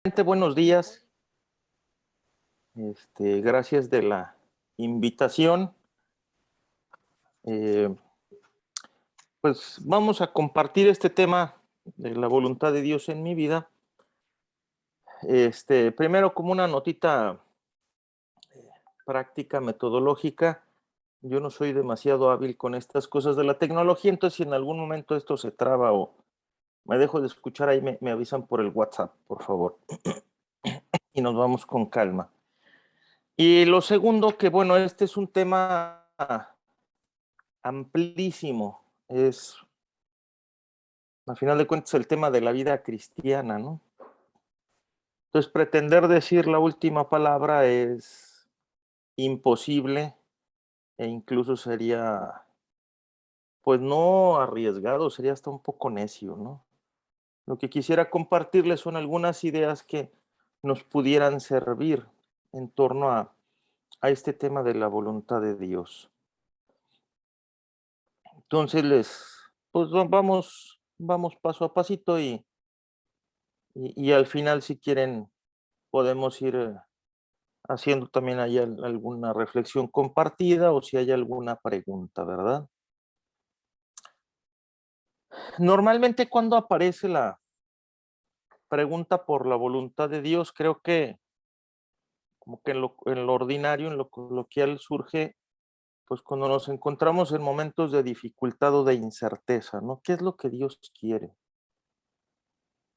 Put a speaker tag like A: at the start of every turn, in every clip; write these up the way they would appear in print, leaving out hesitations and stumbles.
A: Buenos días. Gracias de la invitación. Eh, pues vamos a compartir este tema de la voluntad de Dios en mi vida. Primero como una notita práctica, metodológica. Yo no soy demasiado hábil con estas cosas de la tecnología, entonces si en algún momento esto se traba o me dejo de escuchar, ahí me avisan por el WhatsApp, por favor. Y nos vamos con calma. Y lo segundo, que bueno, este es un tema amplísimo, es al final de cuentas el tema de la vida cristiana, ¿no? Entonces pretender decir la última palabra es imposible e incluso sería, pues no arriesgado, sería hasta un poco necio, ¿no? Lo que quisiera compartirles son algunas ideas que nos pudieran servir en torno a este tema de la voluntad de Dios. Entonces pues vamos paso a pasito y al final, si quieren, podemos ir haciendo también ahí alguna reflexión compartida o si hay alguna pregunta, ¿verdad? Normalmente cuando aparece la pregunta por la voluntad de Dios, creo que como que en lo ordinario, en lo coloquial surge, pues cuando nos encontramos en momentos de dificultad o de incerteza, ¿no? ¿Qué es lo que Dios quiere?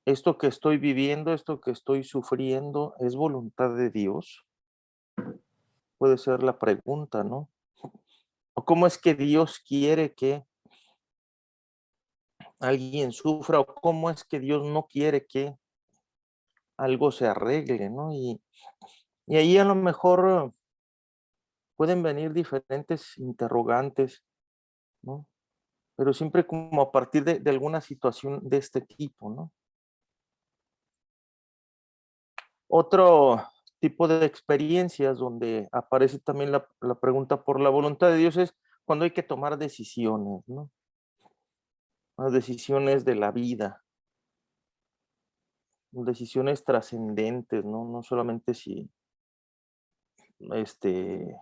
A: ¿Esto que estoy viviendo, esto que estoy sufriendo, es voluntad de Dios? Puede ser la pregunta, ¿no? ¿O cómo es que Dios quiere que alguien sufra o cómo es que Dios no quiere que algo se arregle, ¿no? Y ahí a lo mejor pueden venir diferentes interrogantes, ¿no? Pero siempre como a partir de alguna situación de este tipo, ¿no? Otro tipo de experiencias donde aparece también la pregunta por la voluntad de Dios es cuando hay que tomar decisiones, ¿no? Las decisiones de la vida, decisiones trascendentes, ¿no? No solamente si este,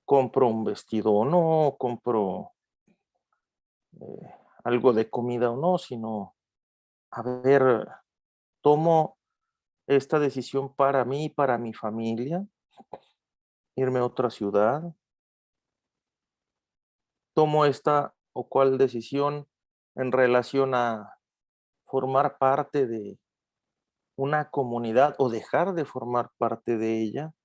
A: compro un vestido o no, compro algo de comida o no, sino, a ver, tomo esta decisión para mí, para mi familia, irme a otra ciudad, tomo esta o cual decisión en relación a formar parte de una comunidad o dejar de formar parte de ella,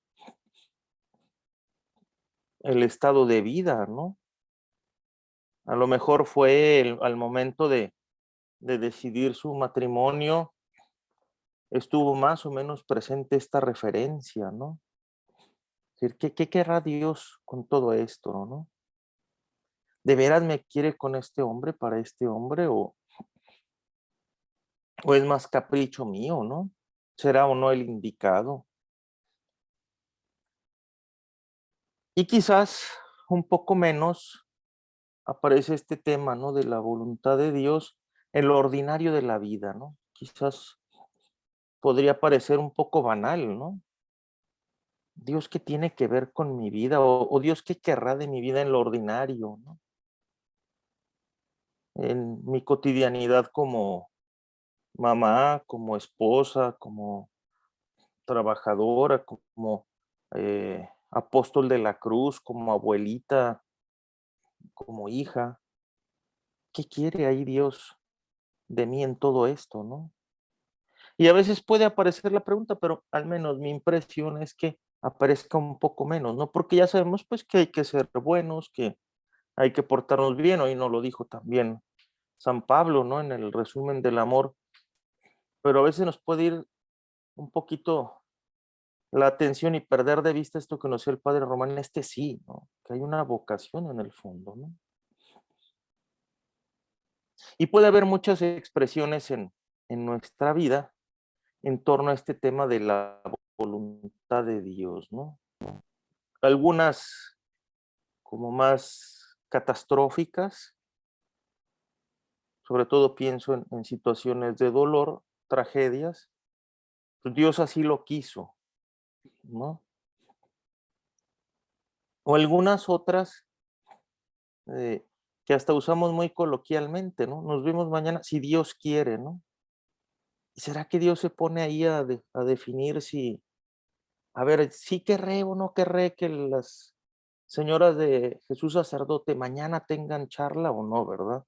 A: el estado de vida, ¿no? A lo mejor fue al momento de decidir su matrimonio, estuvo más o menos presente esta referencia, ¿no? Es decir, ¿qué querrá Dios con todo esto, no? ¿De veras me quiere con este hombre, para este hombre, o es más capricho mío, no? ¿Será o no el indicado? Y quizás un poco menos aparece este tema, ¿no? De la voluntad de Dios en lo ordinario de la vida, ¿no? Quizás podría parecer un poco banal, ¿no? Dios, ¿qué tiene que ver con mi vida? O Dios, ¿qué querrá de mi vida en lo ordinario, ¿no? En mi cotidianidad como mamá, como esposa, como trabajadora, como apóstol de la cruz, como abuelita, como hija. ¿Qué quiere ahí Dios de mí en todo esto, no? Y a veces puede aparecer la pregunta, pero al menos mi impresión es que aparezca un poco menos, ¿no? Porque ya sabemos pues que hay que ser buenos, que hay que portarnos bien, hoy nos lo dijo también San Pablo, ¿no? En el resumen del amor, pero a veces nos puede ir un poquito la atención y perder de vista esto que nos decía el padre Román, sí, ¿no? Que hay una vocación en el fondo, ¿no? Y puede haber muchas expresiones en nuestra vida en torno a este tema de la voluntad de Dios, ¿no? Algunas como más catastróficas, sobre todo pienso en situaciones de dolor, tragedias, Pues Dios así lo quiso, ¿no? O algunas otras eh, que hasta usamos muy coloquialmente, ¿no? Nos vemos mañana si Dios quiere, ¿no? ¿Y será que Dios se pone ahí a definir si, a ver, sí querré o no querré que las señoras de Jesús sacerdote mañana tengan charla o no, ¿verdad?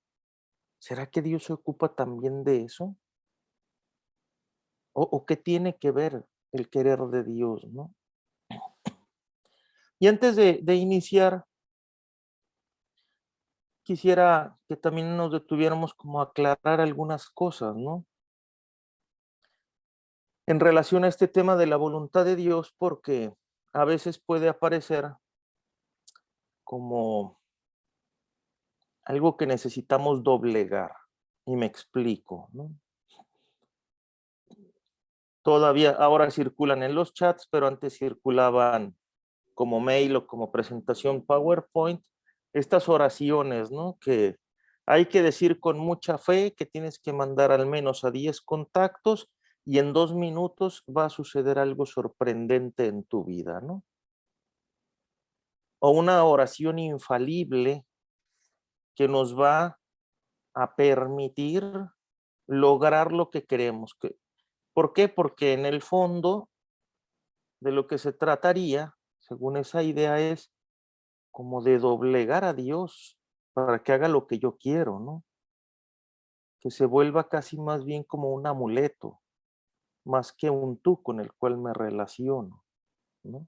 A: ¿Será que Dios se ocupa también de eso? ¿O qué tiene que ver el querer de Dios, no? Y antes de iniciar, quisiera que también nos detuviéramos como a aclarar algunas cosas, ¿no? En relación a este tema de la voluntad de Dios, porque a veces puede aparecer como algo que necesitamos doblegar. Y me explico, ¿no? Todavía ahora circulan en los chats, pero antes circulaban como mail o como presentación PowerPoint, estas oraciones, ¿no? Que hay que decir con mucha fe que tienes que mandar al menos a 10 contactos y en 2 minutos va a suceder algo sorprendente en tu vida, ¿no? O una oración infalible que nos va a permitir lograr lo que queremos. ¿Por qué? Porque en el fondo de lo que se trataría, según esa idea, es como de doblegar a Dios para que haga lo que yo quiero, ¿no? Que se vuelva casi más bien como un amuleto, más que un tú con el cual me relaciono, ¿no?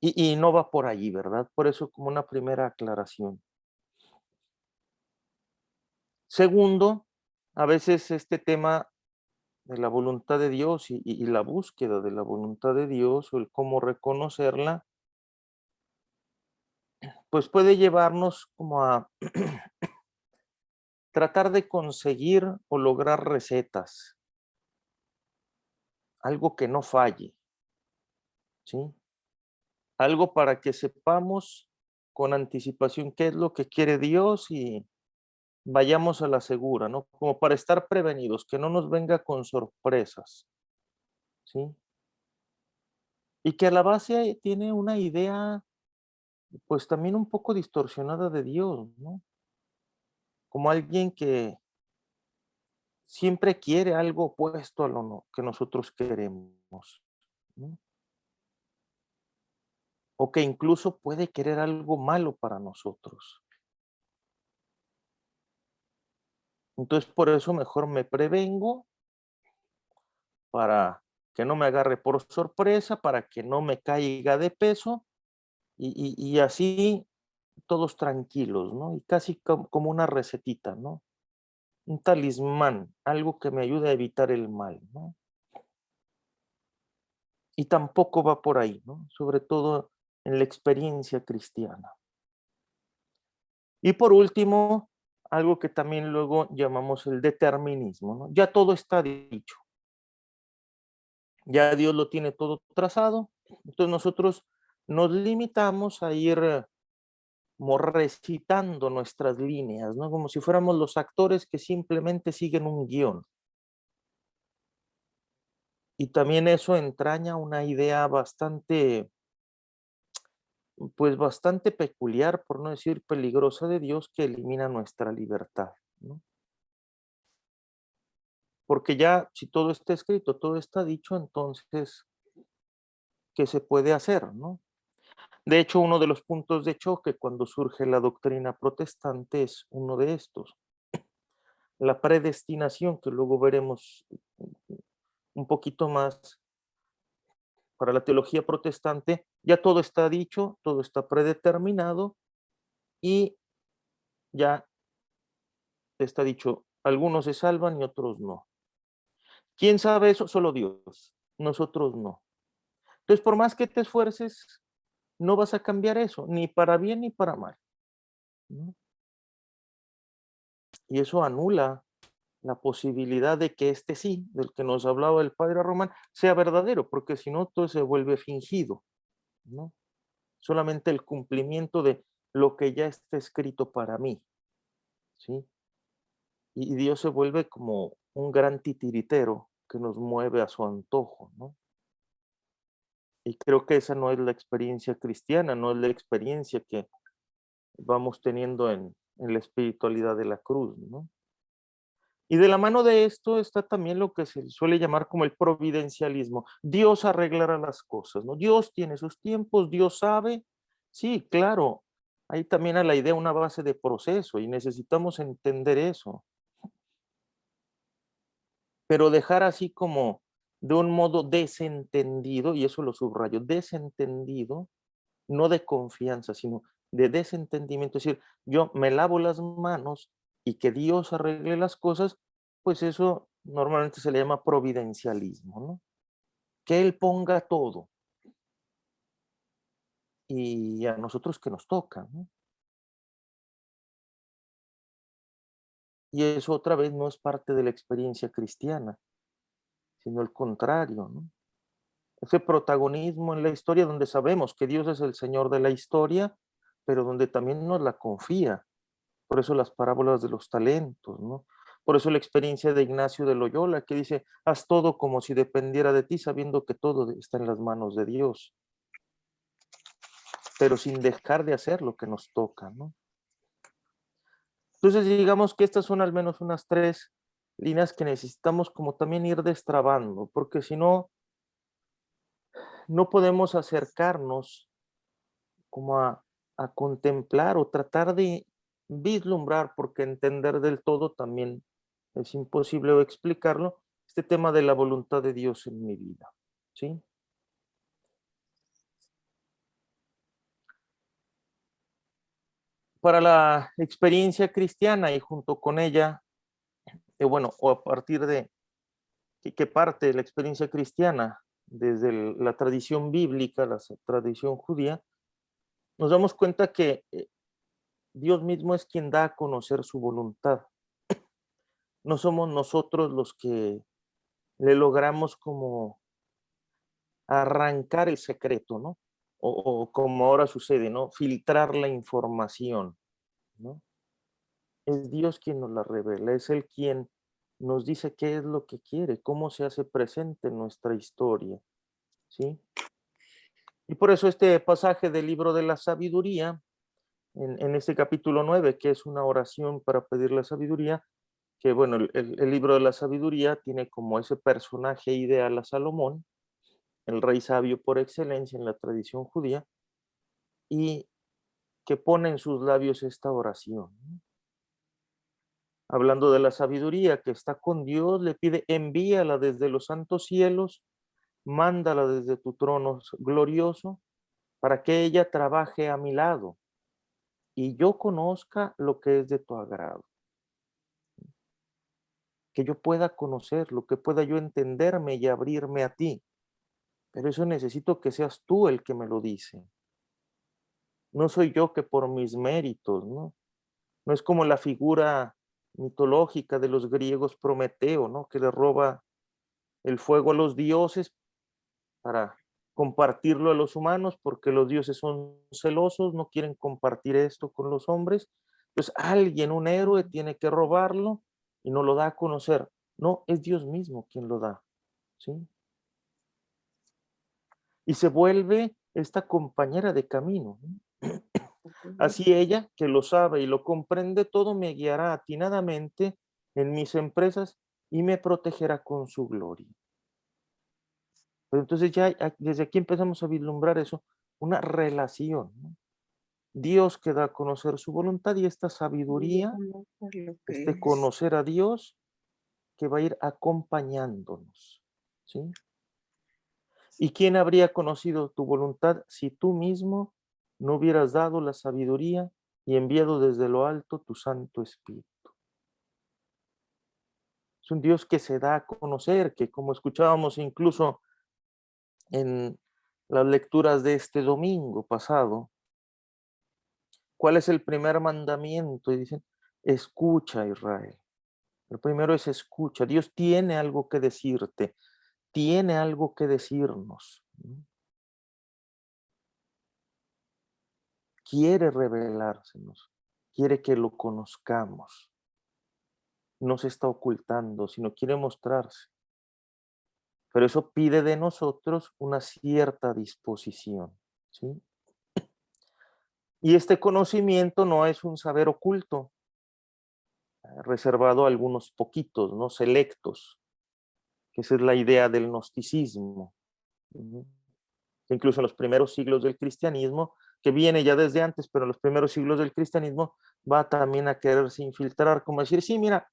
A: Y no va por allí, ¿verdad? Por eso como una primera aclaración. Segundo, a veces este tema de la voluntad de Dios y la búsqueda de la voluntad de Dios o el cómo reconocerla, pues puede llevarnos como a tratar de conseguir o lograr recetas, algo que no falle, ¿sí? Algo para que sepamos con anticipación qué es lo que quiere Dios y vayamos a la segura, ¿no? Como para estar prevenidos, que no nos venga con sorpresas, ¿sí? Y que a la base tiene una idea, pues también un poco distorsionada de Dios, ¿no? Como alguien que siempre quiere algo opuesto a lo que nosotros queremos, ¿no? O que incluso puede querer algo malo para nosotros. Entonces, por eso mejor me prevengo para que no me agarre por sorpresa, para que no me caiga de peso y así todos tranquilos, ¿no? Y casi como una recetita, ¿no? Un talismán, algo que me ayude a evitar el mal, ¿no? Y tampoco va por ahí, ¿no? Sobre todo en la experiencia cristiana. Y por último, algo que también luego llamamos el determinismo, ¿no? Ya todo está dicho, ya Dios lo tiene todo trazado, entonces nosotros nos limitamos a ir como recitando nuestras líneas, ¿no? Como si fuéramos los actores que simplemente siguen un guión. Y también eso entraña una idea bastante, pues bastante peculiar, por no decir peligrosa de Dios, que elimina nuestra libertad, ¿no? Porque ya si todo está escrito, todo está dicho, entonces, ¿qué se puede hacer, no? De hecho, uno de los puntos de choque cuando surge la doctrina protestante es uno de estos, la predestinación, que luego veremos un poquito más para la teología protestante, ya todo está dicho, todo está predeterminado y ya está dicho, algunos se salvan y otros no. ¿Quién sabe eso? Solo Dios, nosotros no. Entonces, por más que te esfuerces, no vas a cambiar eso, ni para bien ni para mal, ¿no? Y eso anula la posibilidad de que este sí, del que nos hablaba el padre Román, sea verdadero, porque si no, todo se vuelve fingido, ¿no? Solamente el cumplimiento de lo que ya está escrito para mí, ¿sí? Y Dios se vuelve como un gran titiritero que nos mueve a su antojo, ¿no? Y creo que esa no es la experiencia cristiana, no es la experiencia que vamos teniendo en la espiritualidad de la cruz, ¿no? Y de la mano de esto está también lo que se suele llamar como el providencialismo. Dios arreglará las cosas, ¿no? Dios tiene sus tiempos, Dios sabe. Sí, claro, hay también a la idea una base de proceso y necesitamos entender eso. Pero dejar así como de un modo desentendido, y eso lo subrayo, desentendido, no de confianza, sino de desentendimiento, es decir, yo me lavo las manos y que Dios arregle las cosas, pues eso normalmente se le llama providencialismo, ¿no? Que Él ponga todo y a nosotros que nos toca, ¿no? Y eso otra vez no es parte de la experiencia cristiana, sino el contrario, ¿no? Ese protagonismo en la historia donde sabemos que Dios es el Señor de la historia, pero donde también nos la confía. Por eso las parábolas de los talentos, ¿no? Por eso la experiencia de Ignacio de Loyola, que dice, haz todo como si dependiera de ti, sabiendo que todo está en las manos de Dios, pero sin dejar de hacer lo que nos toca, ¿no? Entonces, digamos que estas son al menos unas 3 líneas que necesitamos como también ir destrabando, porque si no, no podemos acercarnos como a contemplar o tratar de vislumbrar, porque entender del todo también es imposible o explicarlo, este tema de la voluntad de Dios en mi vida, ¿sí? Para la experiencia cristiana y junto con ella, bueno, o a partir de que parte de la experiencia cristiana desde la tradición bíblica, la tradición judía, nos damos cuenta que Dios mismo es quien da a conocer su voluntad. No somos nosotros los que le logramos como arrancar el secreto, ¿no? O como ahora sucede, ¿no? Filtrar la información, ¿no? Es Dios quien nos la revela, es Él quien nos dice qué es lo que quiere, cómo se hace presente en nuestra historia, ¿sí? Y por eso este pasaje del libro de la sabiduría, en este capítulo 9, que es una oración para pedir la sabiduría, que bueno, el libro de la sabiduría tiene como ese personaje ideal a Salomón, el rey sabio por excelencia en la tradición judía, y que pone en sus labios esta oración, ¿no? Hablando de la sabiduría que está con Dios, le pide, envíala desde los santos cielos, mándala desde tu trono glorioso, para que ella trabaje a mi lado y yo conozca lo que es de tu agrado, que yo pueda conocer, lo que pueda yo entenderme y abrirme a ti. Pero eso necesito que seas tú el que me lo dice. No soy yo que por mis méritos, ¿no? No es como la figura mitológica de los griegos Prometeo, ¿no? Que le roba el fuego a los dioses para compartirlo a los humanos, porque los dioses son celosos, no quieren compartir esto con los hombres. Pues alguien, un héroe, tiene que robarlo y no lo da a conocer. No, es Dios mismo quien lo da, ¿sí? Y se vuelve esta compañera de camino, ¿no? Así ella, que lo sabe y lo comprende todo, me guiará atinadamente en mis empresas y me protegerá con su gloria. Pero entonces ya desde aquí empezamos a vislumbrar eso, una relación, ¿no? Dios que da a conocer su voluntad y esta sabiduría,
B: Por lo
A: este
B: que es.
A: conocer a Dios que va a ir acompañándonos, ¿sí? ¿Y quién habría conocido tu voluntad si tú mismo no hubieras dado la sabiduría y enviado desde lo alto tu Santo Espíritu? Es un Dios que se da a conocer, que como escuchábamos incluso en las lecturas de este domingo pasado, ¿cuál es el primer mandamiento? Y dicen, escucha Israel. El primero es escucha. Dios tiene algo que decirte, tiene algo que decirnos, ¿no? Quiere revelársenos, quiere que lo conozcamos. No se está ocultando, sino quiere mostrarse. pero eso pide de nosotros una cierta disposición, ¿sí? Y este conocimiento no es un saber oculto, reservado a algunos poquitos, ¿no? Selectos, que esa es la idea del gnosticismo. Ujú. Incluso en los primeros siglos del cristianismo, que viene ya desde antes, pero en los primeros siglos del cristianismo va también a quererse infiltrar, como decir, sí, mira,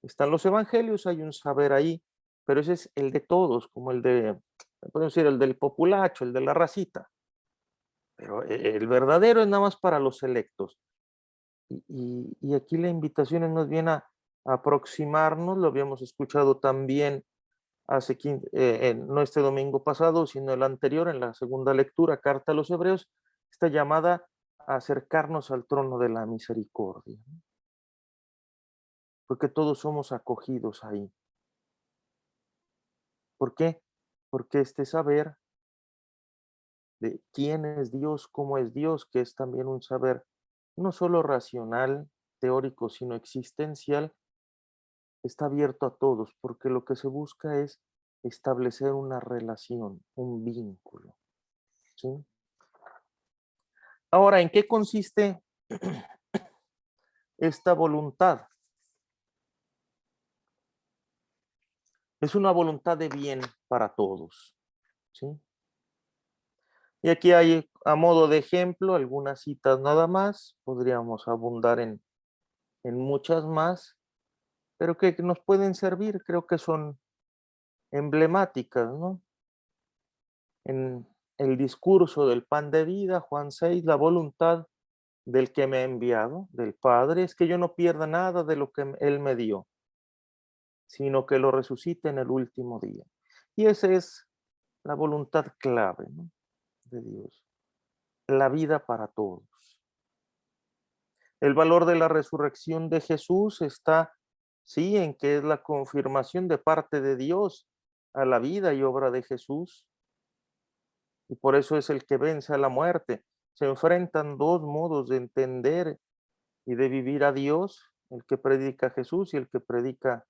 A: están los evangelios, hay un saber ahí, pero ese es el de todos, como el de, podemos decir, el del populacho, el de la racita, pero el verdadero es nada más para los selectos. Y aquí la invitación es más bien a aproximarnos, lo habíamos escuchado también hace no este domingo pasado, sino el anterior, en la segunda lectura, Carta a los Hebreos, esta llamada a acercarnos al trono de la misericordia, ¿no? Porque todos somos acogidos ahí. ¿Por qué? Porque este saber de quién es Dios, cómo es Dios, que es también un saber no solo racional, teórico, sino existencial, está abierto a todos, porque lo que se busca es establecer una relación, un vínculo, ¿sí? Ahora, ¿en qué consiste esta voluntad? Es una voluntad de bien para todos, ¿sí? Y aquí hay, a modo de ejemplo, algunas citas nada más, podríamos abundar en muchas más, pero que nos pueden servir, creo que son emblemáticas, ¿no? En el discurso del pan de vida, Juan 6, la voluntad del que me ha enviado, del Padre, es que yo no pierda nada de lo que Él me dio, sino que lo resucite en el último día. Y esa es la voluntad clave, ¿no?, de Dios, la vida para todos. El valor de la resurrección de Jesús está, sí, en que es la confirmación de parte de Dios a la vida y obra de Jesús, y por eso es el que vence a la muerte. Se enfrentan dos modos de entender y de vivir a Dios, el que predica Jesús y el que predica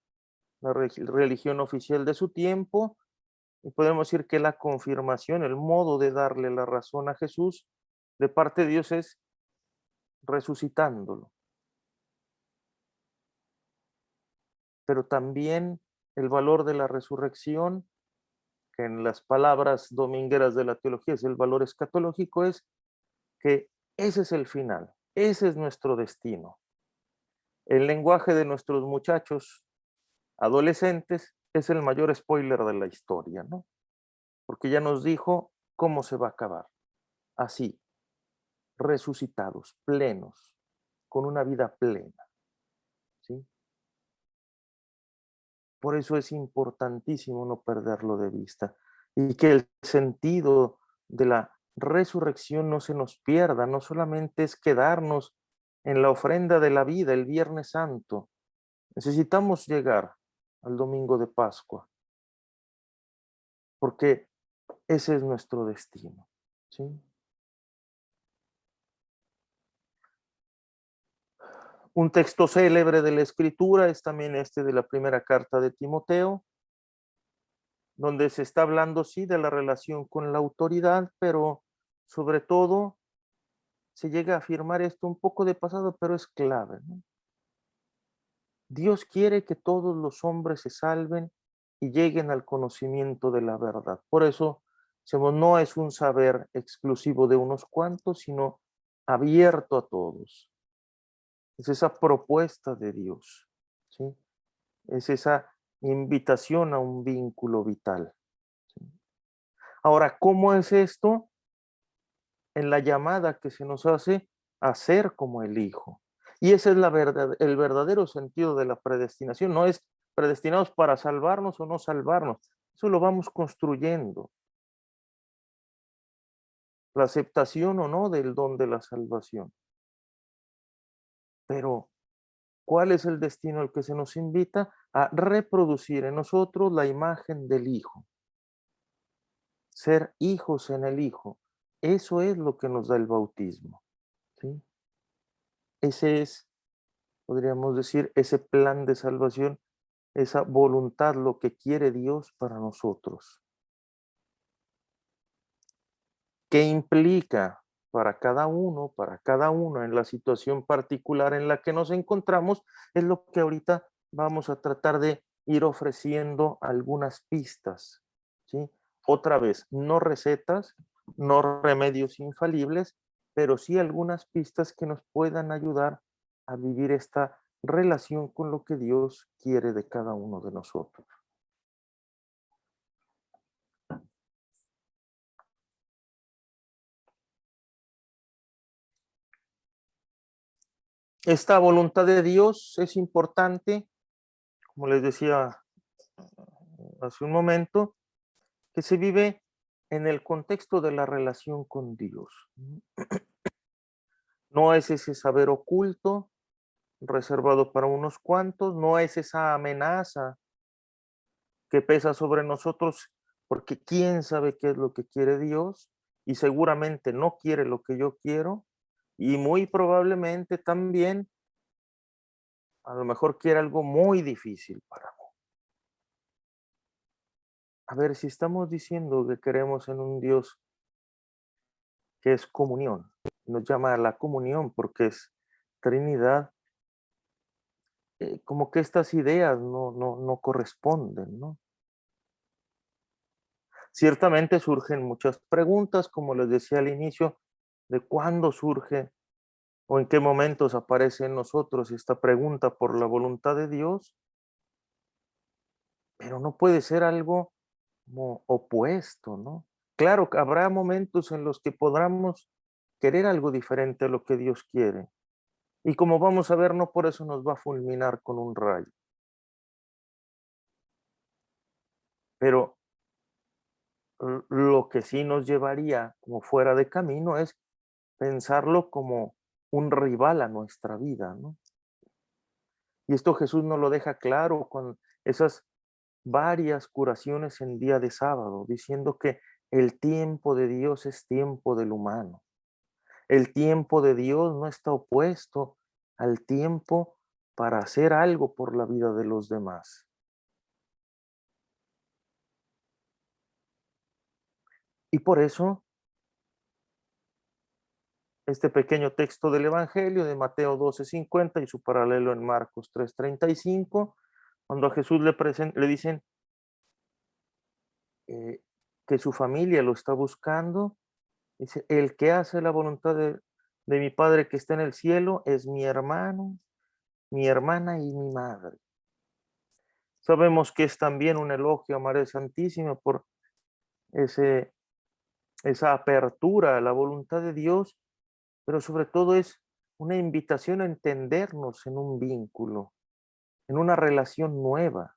A: la religión oficial de su tiempo, y podemos decir que la confirmación, el modo de darle la razón a Jesús de parte de Dios es resucitándolo, pero también el valor de la resurrección, que en las palabras domingueras de la teología es el valor escatológico, es que ese es el final, ese es nuestro destino. El lenguaje de nuestros muchachos adolescentes es el mayor spoiler de la historia, ¿no? Porque ya nos dijo cómo se va a acabar. Así, resucitados, plenos, con una vida plena, ¿sí? Por eso es importantísimo no perderlo de vista y que el sentido de la resurrección no se nos pierda, no solamente es quedarnos en la ofrenda de la vida el Viernes Santo. Necesitamos llegar al domingo de Pascua, porque ese es nuestro destino, ¿sí? Un texto célebre de la Escritura es también este de la primera carta de Timoteo, donde se está hablando, sí, de la relación con la autoridad, pero sobre todo se llega a afirmar esto un poco de pasado, pero es clave, ¿no? Dios quiere que todos los hombres se salven y lleguen al conocimiento de la verdad. Por eso, no es un saber exclusivo de unos cuantos, sino abierto a todos. Es esa propuesta de Dios, ¿sí? Es esa invitación a un vínculo vital, ¿sí? Ahora, ¿cómo es esto? En la llamada que se nos hace a ser como el Hijo. Y ese es el verdadero sentido de la predestinación. No es predestinados para salvarnos o no salvarnos. Eso lo vamos construyendo. La aceptación o no del don de la salvación. Pero, ¿cuál es el destino al que se nos invita? A reproducir en nosotros la imagen del Hijo. Ser hijos en el Hijo. Eso es lo que nos da el bautismo, ¿sí? Ese es, podríamos decir, ese plan de salvación esa voluntad, lo que quiere Dios para nosotros. ¿Qué implica para cada uno en la situación particular en la que nos encontramos? Es lo que ahorita vamos a tratar de ir ofreciendo algunas pistas, ¿sí? Otra vez, no recetas, no remedios infalibles, pero sí algunas pistas que nos puedan ayudar a vivir esta relación con lo que Dios quiere de cada uno de nosotros. Esta voluntad de Dios es importante, como les decía hace un momento, que se vive en el contexto de la relación con Dios. No es ese saber oculto, reservado para unos cuantos, no es esa amenaza que pesa sobre nosotros, porque quién sabe qué es lo que quiere Dios y seguramente no quiere lo que yo quiero y muy probablemente también a lo mejor quiere algo muy difícil para mí. A ver, si estamos diciendo que queremos en un Dios que es comunión, nos llama a la comunión porque es Trinidad, como que estas ideas no corresponden, ¿no? Ciertamente surgen muchas preguntas, como les decía al inicio, de cuándo surge o en qué momentos aparece en nosotros esta pregunta por la voluntad de Dios, pero no puede ser algo como opuesto, ¿no? Claro, que habrá momentos en los que podamos querer algo diferente a lo que Dios quiere. Y como vamos a ver, no por eso nos va a fulminar con un rayo. Pero lo que sí nos llevaría como fuera de camino es pensarlo como un rival a nuestra vida, ¿no? Y esto Jesús nos lo deja claro con esas varias curaciones en día de sábado, diciendo que el tiempo de Dios es tiempo del humano. El tiempo de Dios no está opuesto al tiempo para hacer algo por la vida de los demás. Y por eso este pequeño texto del Evangelio de Mateo 12:50 y su paralelo en Marcos 3:35, cuando a Jesús le dicen eh, que su familia lo está buscando, dice, el que hace la voluntad de mi Padre que está en el cielo es mi hermano, mi hermana y mi madre. Sabemos que es también un elogio a María Santísima por ese, esa apertura a la voluntad de Dios, pero sobre todo es una invitación a entendernos en un vínculo, en una relación nueva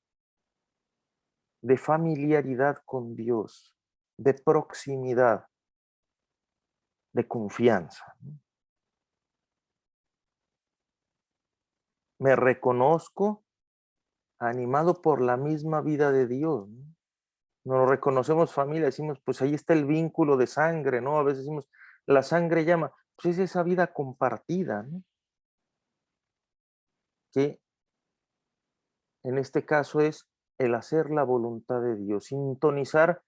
A: de familiaridad con Dios, de proximidad, de confianza. Me reconozco animado por la misma vida de Dios, ¿no? Nos reconocemos familia, decimos, pues ahí está el vínculo de sangre, ¿no? A veces decimos, la sangre llama, pues es esa vida compartida, ¿no? Que en este caso es el hacer la voluntad de Dios, sintonizar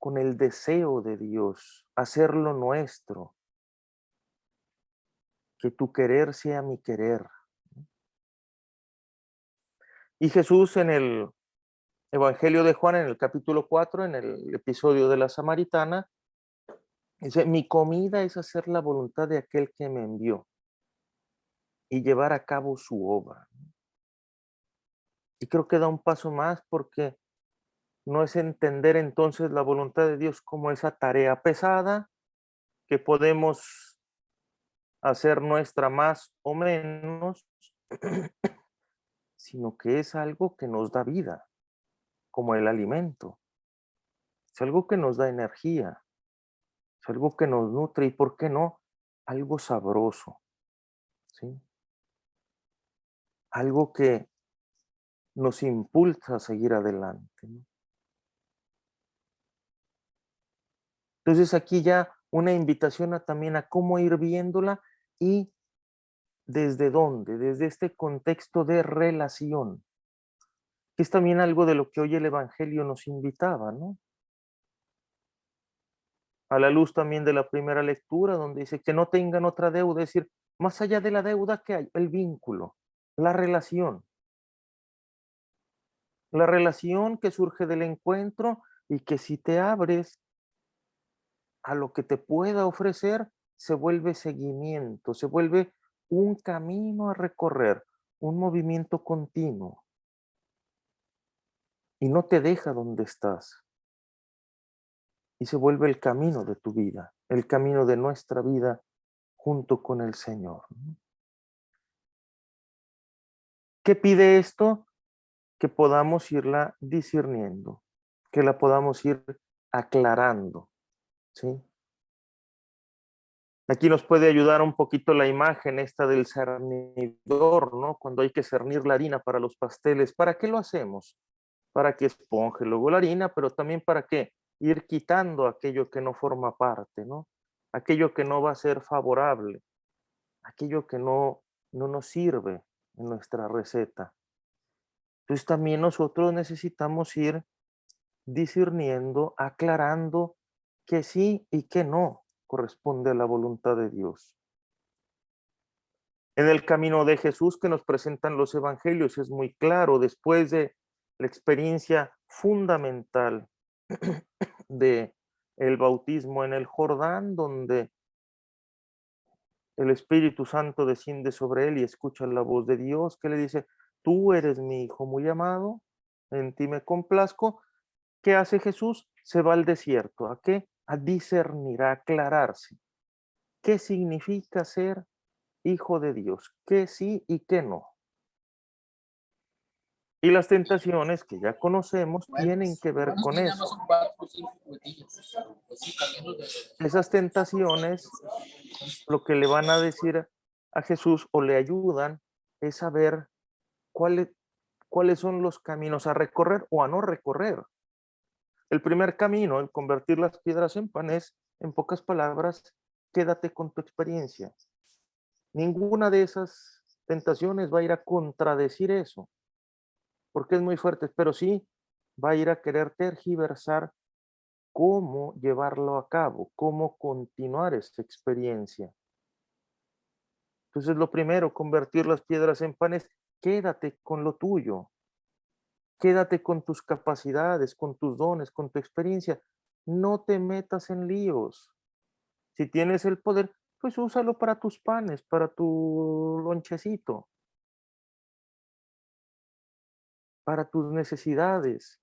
A: con el deseo de Dios, hacerlo nuestro, que tu querer sea mi querer. Y Jesús en el Evangelio de Juan, en el capítulo 4, en el episodio de la Samaritana, dice, mi comida es hacer la voluntad de aquel que me envió y llevar a cabo su obra. Y creo que da un paso más porque no es entender entonces la voluntad de Dios como esa tarea pesada que podemos hacer nuestra más o menos, sino que es algo que nos da vida, como el alimento. Es algo que nos da energía, es algo que nos nutre y, ¿por qué no? Algo sabroso, ¿sí? Algo que nos impulsa a seguir adelante, ¿no? Entonces aquí ya una invitación también a cómo ir viéndola y desde dónde, desde este contexto de relación. que es también algo de lo que hoy el Evangelio nos invitaba, ¿no? A la luz también de la primera lectura, donde dice que no tengan otra deuda, es decir, más allá de la deuda que hay, el vínculo, la relación que surge del encuentro y que si te abres a lo que te pueda ofrecer, se vuelve seguimiento, se vuelve un camino a recorrer, un movimiento continuo y no te deja donde estás y se vuelve el camino de tu vida, el camino de nuestra vida junto con el Señor. ¿Qué pide esto? Que podamos irla discerniendo, que la podamos ir aclarando, ¿sí? Aquí nos puede ayudar un poquito la imagen esta del cernidor, ¿no? Cuando hay que cernir la harina para los pasteles. ¿Para qué lo hacemos? Para que esponje luego la harina, pero también para que ir quitando aquello que no forma parte, ¿no? Aquello que no va a ser favorable, aquello que no nos sirve en nuestra receta. Entonces también nosotros necesitamos ir discerniendo, aclarando que sí y que no corresponde a la voluntad de Dios. En el camino de Jesús que nos presentan los evangelios es muy claro, después de la experiencia fundamental de el bautismo en el Jordán, donde el Espíritu Santo desciende sobre él y escucha la voz de Dios que le dice, tú eres mi hijo muy amado, en ti me complazco. ¿Qué hace Jesús? Se va al desierto. ¿A qué? A discernir, a aclararse. ¿Qué significa ser hijo de Dios? ¿Qué sí y qué no? Y las tentaciones que ya conocemos tienen que ver con eso. Esas tentaciones lo que le van a decir a Jesús o le ayudan es saber cuáles, cuáles son los caminos a recorrer o a no recorrer. El primer camino, el convertir las piedras en pan, es, en pocas palabras, quédate con tu experiencia. Ninguna de esas tentaciones va a ir a contradecir eso, porque es muy fuerte, pero sí va a ir a querer tergiversar cómo llevarlo a cabo, cómo continuar esta experiencia. Entonces, lo primero, convertir las piedras en panes, quédate con lo tuyo, quédate con tus capacidades, con tus dones, con tu experiencia. No te metas en líos. Si tienes el poder, pues úsalo para tus panes, para tu lonchecito, para tus necesidades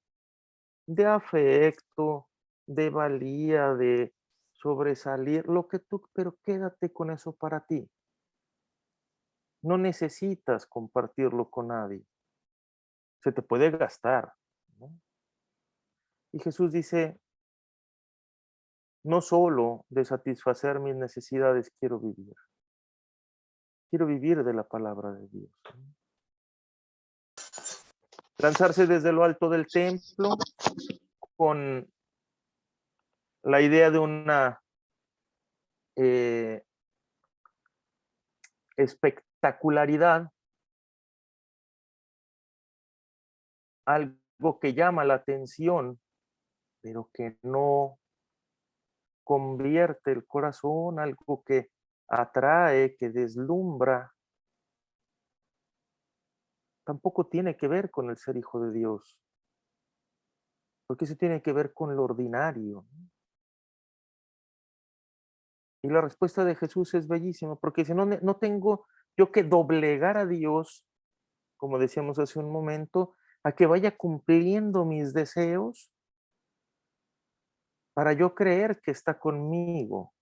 A: de afecto, de valía, de sobresalir, lo que tú, pero quédate con eso para ti. No necesitas compartirlo con nadie. Se te puede gastar, ¿no? Y Jesús dice, no solo de satisfacer mis necesidades quiero vivir de la palabra de Dios. Lanzarse desde lo alto del templo con la idea de una espectacularidad, algo que llama la atención, pero que no convierte el corazón, algo que atrae, que deslumbra, tampoco tiene que ver con el ser hijo de Dios, porque eso tiene que ver con lo ordinario. Y la respuesta de Jesús es bellísima, porque si no, no tengo yo que doblegar a Dios, como decíamos hace un momento, a que vaya cumpliendo mis deseos para yo creer que está conmigo,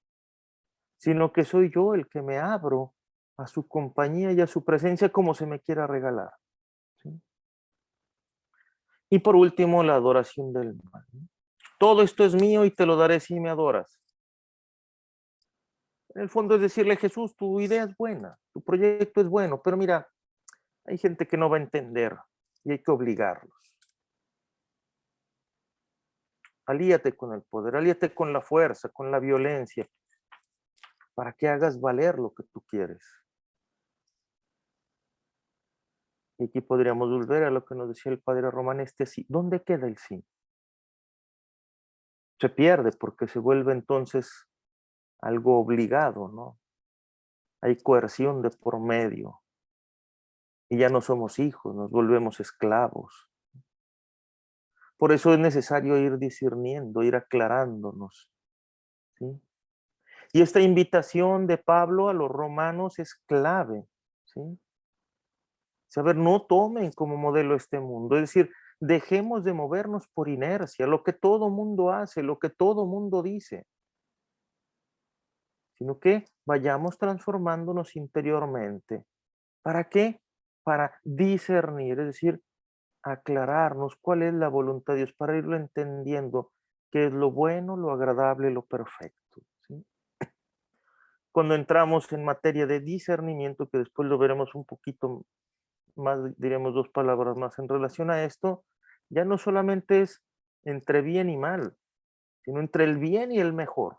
A: sino que soy yo el que me abro a su compañía y a su presencia como se me quiera regalar. ¿Sí? Y por último, la adoración del mal. Todo esto es mío y te lo daré si me adoras. En el fondo es decirle, Jesús, tu idea es buena, tu proyecto es bueno, pero mira, hay gente que no va a entender y hay que obligarlos. Alíate con el poder, alíate con la fuerza, con la violencia, para que hagas valer lo que tú quieres. Y aquí podríamos volver a lo que nos decía el padre Román, sí. ¿Dónde queda el sí? Se pierde porque se vuelve entonces algo obligado, ¿no? Hay coerción de por medio y ya no somos hijos, nos volvemos esclavos. Por eso es necesario ir discerniendo, ir aclarándonos, ¿sí? Y esta invitación de Pablo a los romanos es clave, ¿sí? Saber, no tomen como modelo este mundo, es decir, dejemos de movernos por inercia, lo que todo mundo hace, lo que todo mundo dice, sino que vayamos transformándonos interiormente. ¿Para qué? Para discernir, es decir, aclararnos cuál es la voluntad de Dios, para irlo entendiendo, qué es lo bueno, lo agradable, lo perfecto, ¿sí? Cuando entramos en materia de discernimiento, que después lo veremos un poquito más, diremos dos palabras más en relación a esto, ya no solamente es entre bien y mal, sino entre el bien y el mejor.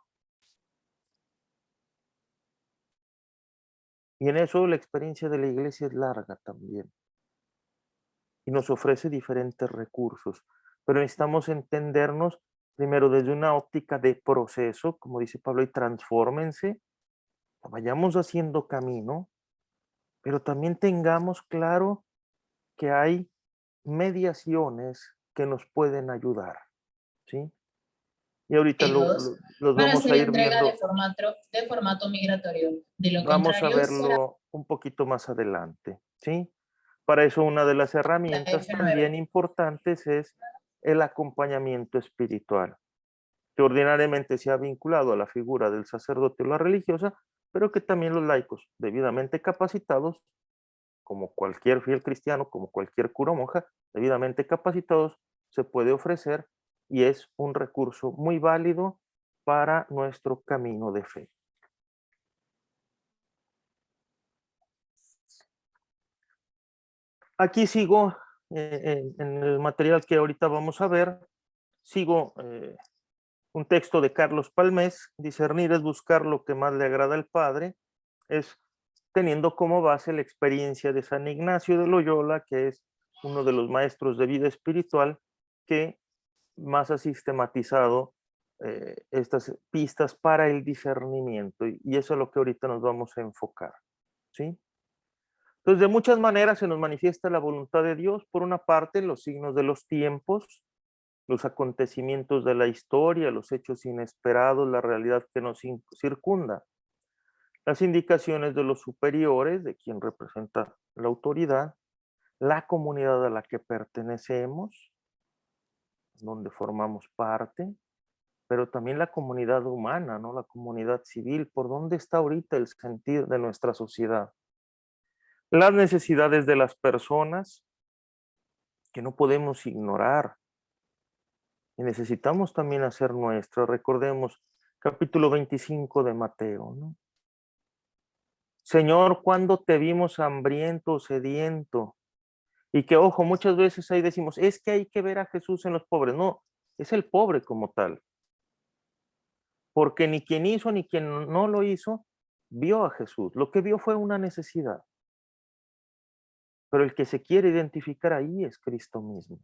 A: Y en eso la experiencia de la iglesia es larga también y nos ofrece diferentes recursos, pero necesitamos entendernos primero desde una óptica de proceso, como dice Pablo, y transfórmense, vayamos haciendo camino, pero también tengamos claro que hay mediaciones que nos pueden ayudar, ¿sí? Y ahorita los
B: Para
A: vamos
B: hacer
A: a
B: la
A: ir
B: entrega
A: viendo,
B: de formato migratorio. De lo
A: vamos a
B: contrario, será
A: verlo un poquito más adelante, ¿sí? Para eso una de las
B: la
A: herramientas también
B: F9.
A: importantes es el acompañamiento espiritual, que ordinariamente se ha vinculado a la figura del sacerdote o la religiosa, pero que también los laicos, debidamente capacitados, como cualquier fiel cristiano, como cualquier cura o monja, debidamente capacitados, se puede ofrecer y es un recurso muy válido para nuestro camino de fe. Aquí sigo en el material que ahorita vamos a ver, sigo un texto de Carlos Palmés, discernir es buscar lo que más le agrada al Padre, es teniendo como base la experiencia de San Ignacio de Loyola, que es uno de los maestros de vida espiritual que más ha sistematizado estas pistas para el discernimiento, y eso es lo que ahorita nos vamos a enfocar, ¿sí? Entonces, de muchas maneras se nos manifiesta la voluntad de Dios, por una parte, los signos de los tiempos, los acontecimientos de la historia, los hechos inesperados, la realidad que nos circunda, las indicaciones de los superiores, de quien representa la autoridad, la comunidad a la que pertenecemos, donde formamos parte, pero también la comunidad humana, ¿no? La comunidad civil, ¿por dónde está ahorita el sentir de nuestra sociedad? Las necesidades de las personas que no podemos ignorar y necesitamos también hacer nuestro. Recordemos capítulo 25 de Mateo, ¿no? Señor, ¿cuándo te vimos hambriento o sediento? Y que, ojo, muchas veces ahí decimos, es que hay que ver a Jesús en los pobres. No, es el pobre como tal. Porque ni quien hizo ni quien no lo hizo vio a Jesús. Lo que vio fue una necesidad. Pero el que se quiere identificar ahí es Cristo mismo.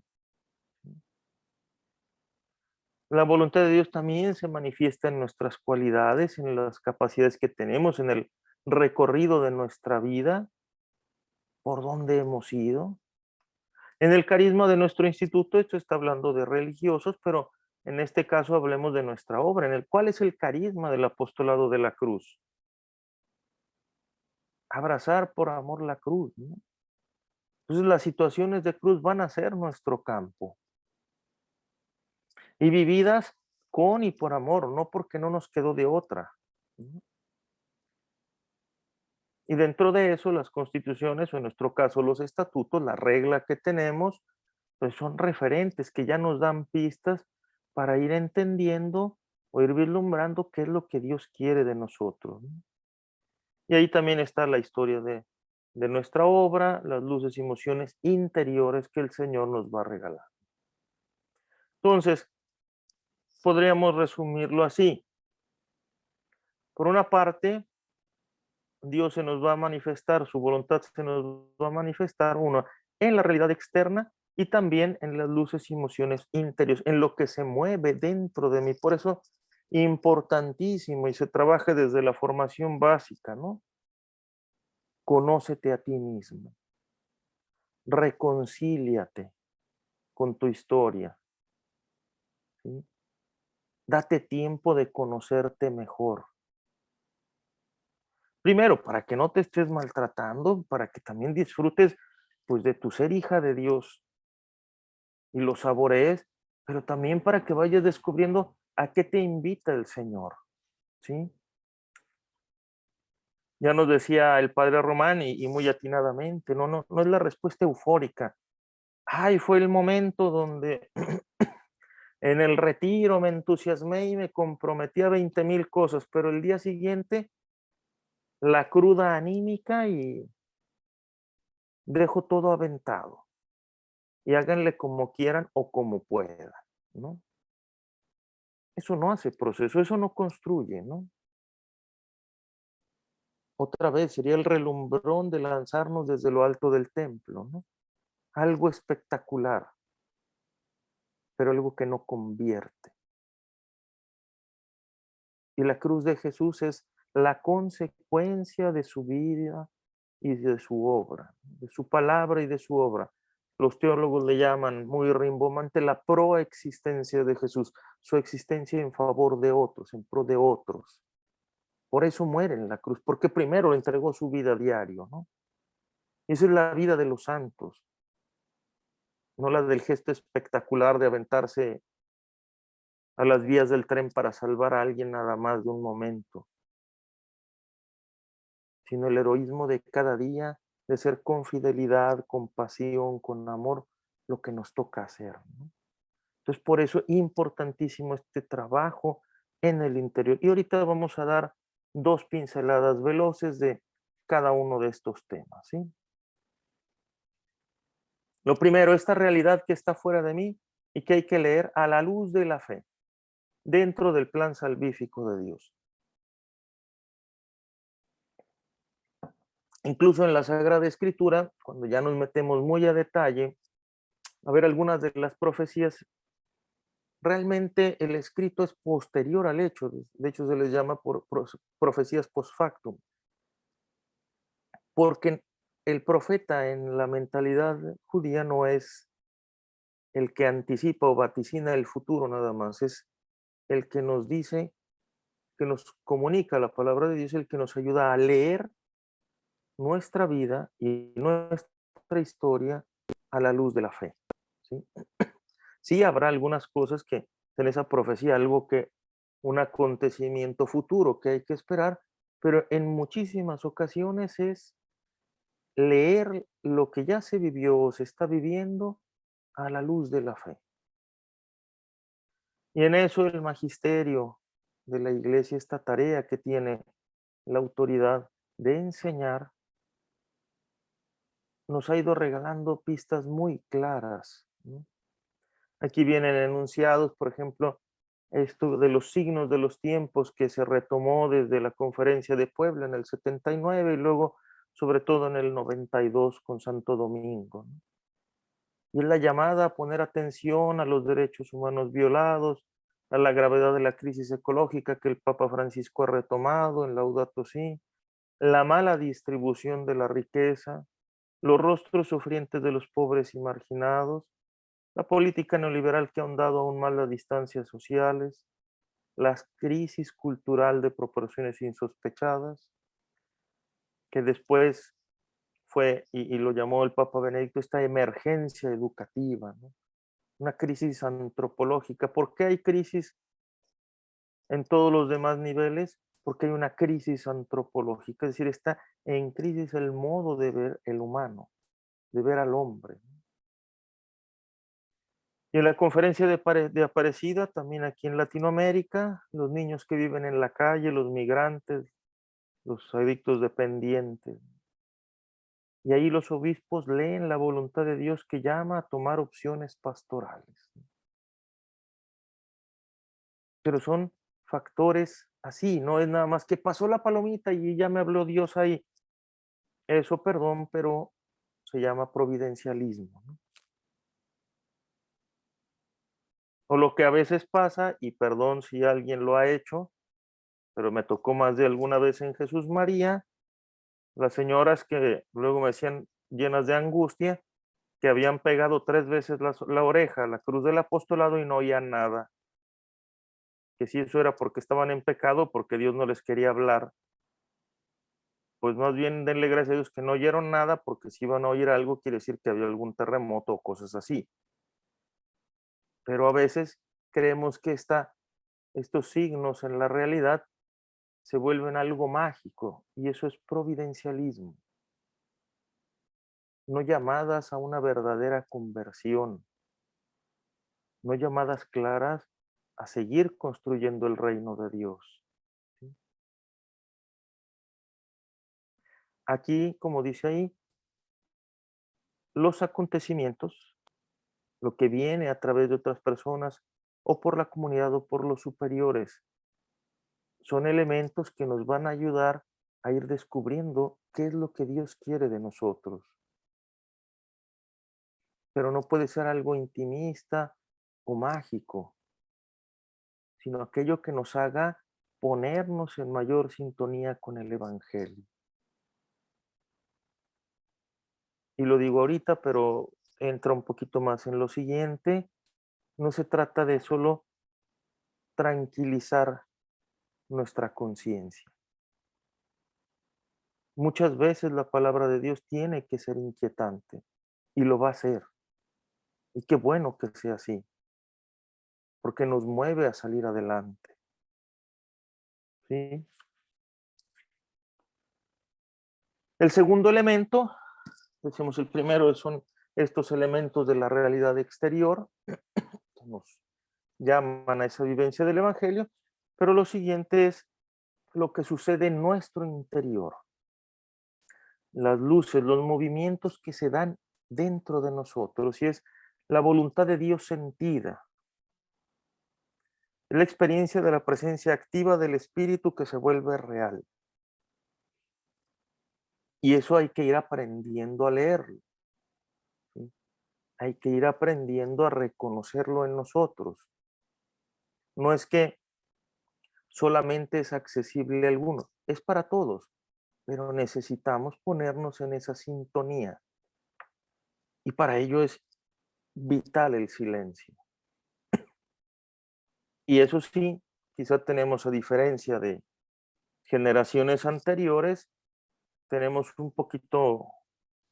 A: La voluntad de Dios también se manifiesta en nuestras cualidades, en las capacidades que tenemos, en el recorrido de nuestra vida, por dónde hemos ido. En el carisma de nuestro instituto, esto está hablando de religiosos, pero en este caso hablemos de nuestra obra, en el cual es el carisma del apostolado de la cruz. Abrazar por amor la cruz, ¿no? Entonces las situaciones de cruz van a ser nuestro campo. Y vividas con y por amor, no porque no nos quedó de otra, ¿no? Y dentro de eso, las constituciones, o en nuestro caso los estatutos, la regla que tenemos, pues son referentes que ya nos dan pistas para ir entendiendo o ir vislumbrando qué es lo que Dios quiere de nosotros, ¿no? Y ahí también está la historia de nuestra obra, las luces y emociones interiores que el Señor nos va a regalar. Entonces, podríamos resumirlo así. Por una parte, Dios se nos va a manifestar, su voluntad se nos va a manifestar, uno, en la realidad externa y también en las luces y emociones interiores, en lo que se mueve dentro de mí. Por eso, importantísimo, y se trabaja desde la formación básica, ¿no? Conócete a ti mismo, reconcíliate con tu historia, ¿sí? Date tiempo de conocerte mejor. Primero, para que no te estés maltratando, para que también disfrutes, pues, de tu ser hija de Dios y lo saborees, pero también para que vayas descubriendo a qué te invita el Señor, ¿sí? Ya nos decía el padre Román y muy atinadamente, no es la respuesta eufórica. Ay, fue el momento donde en el retiro me entusiasmé y me comprometí a 20,000 cosas, pero el día siguiente la cruda anímica y dejo todo aventado. Y háganle como quieran o como puedan, ¿no? Eso no hace proceso, eso no construye, ¿no? Otra vez sería el relumbrón de lanzarnos desde lo alto del templo, ¿no? Algo espectacular, pero algo que no convierte. Y la cruz de Jesús es la consecuencia de su vida y de su obra, de su palabra y de su obra. Los teólogos le llaman muy rimbombante la proexistencia de Jesús, su existencia en favor de otros, en pro de otros. Por eso muere en la cruz, porque primero le entregó su vida a diario, ¿no? Esa es la vida de los santos, no la del gesto espectacular de aventarse a las vías del tren para salvar a alguien nada más de un momento, sino el heroísmo de cada día, de ser con fidelidad, con pasión, con amor, lo que nos toca hacer, ¿no? Entonces, por eso importantísimo este trabajo en el interior. Y ahorita vamos a dar 2 pinceladas veloces de cada uno de estos temas, ¿sí? Lo primero, esta realidad que está fuera de mí y que hay que leer a la luz de la fe, dentro del plan salvífico de Dios. Incluso en la Sagrada Escritura, cuando ya nos metemos muy a detalle, a ver algunas de las profecías, realmente el escrito es posterior al hecho, de hecho se les llama profecías post factum, porque el profeta en la mentalidad judía no es el que anticipa o vaticina el futuro nada más, es el que nos dice, que nos comunica la palabra de Dios, el que nos ayuda a leer nuestra vida y nuestra historia a la luz de la fe, ¿sí? Sí habrá algunas cosas que en esa profecía, algo que un acontecimiento futuro que hay que esperar, pero en muchísimas ocasiones es leer lo que ya se vivió o se está viviendo a la luz de la fe. Y en eso el magisterio de la iglesia, esta tarea que tiene la autoridad de enseñar, nos ha ido regalando pistas muy claras, ¿no? Aquí vienen enunciados, por ejemplo, esto de los signos de los tiempos que se retomó desde la conferencia de Puebla en el 79 y luego sobre todo en el 92 con Santo Domingo, ¿no? Y es la llamada a poner atención a los derechos humanos violados, a la gravedad de la crisis ecológica que el Papa Francisco ha retomado en Laudato Si, la mala distribución de la riqueza, los rostros sufrientes de los pobres y marginados, la política neoliberal que ha ahondado aún más las distancias sociales, la crisis cultural de proporciones insospechadas, que después fue, y lo llamó el Papa Benedicto, esta emergencia educativa, ¿no? Una crisis antropológica. ¿Por qué hay crisis en todos los demás niveles? Porque hay una crisis antropológica, es decir, está en crisis el modo de ver el humano, de ver al hombre. Y en la conferencia de Aparecida, también aquí en Latinoamérica, los niños que viven en la calle, los migrantes, los adictos dependientes. Y ahí los obispos leen la voluntad de Dios que llama a tomar opciones pastorales. Pero son factores así, no es nada más que pasó la palomita y ya me habló Dios ahí. Eso, perdón, pero se llama providencialismo, ¿no? O lo que a veces pasa, y perdón si alguien lo ha hecho, pero me tocó más de alguna vez en Jesús María, las señoras que luego me decían llenas de angustia, que habían pegado 3 veces la oreja a la cruz del apostolado y no oían nada. Que si eso era porque estaban en pecado, porque Dios no les quería hablar. Pues más bien denle gracias a Dios que no oyeron nada, porque si iban a oír algo quiere decir que había algún terremoto o cosas así. Pero a veces creemos que estos signos en la realidad se vuelven algo mágico y eso es providencialismo, no llamadas a una verdadera conversión, no llamadas claras a seguir construyendo el reino de Dios. ¿Sí? Aquí, como dice ahí, los acontecimientos, lo que viene a través de otras personas o por la comunidad o por los superiores, son elementos que nos van a ayudar a ir descubriendo qué es lo que Dios quiere de nosotros. Pero no puede ser algo intimista o mágico, sino aquello que nos haga ponernos en mayor sintonía con el Evangelio. Y lo digo ahorita, pero entra un poquito más en lo siguiente. No se trata de solo tranquilizar nuestra conciencia. Muchas veces la palabra de Dios tiene que ser inquietante y lo va a ser. Y qué bueno que sea así, porque nos mueve a salir adelante. ¿Sí? El segundo elemento, decimos el primero, son estos elementos de la realidad exterior que nos llaman a esa vivencia del Evangelio, pero lo siguiente es lo que sucede en nuestro interior, las luces, los movimientos que se dan dentro de nosotros, y es la voluntad de Dios sentida, es la experiencia de la presencia activa del Espíritu que se vuelve real. Y eso hay que ir aprendiendo a leerlo, ¿sí? Hay que ir aprendiendo a reconocerlo en nosotros. No es que solamente es accesible a algunos, es para todos, pero necesitamos ponernos en esa sintonía. Y para ello es vital el silencio. Y eso sí, quizá tenemos, a diferencia de generaciones anteriores, tenemos un poquito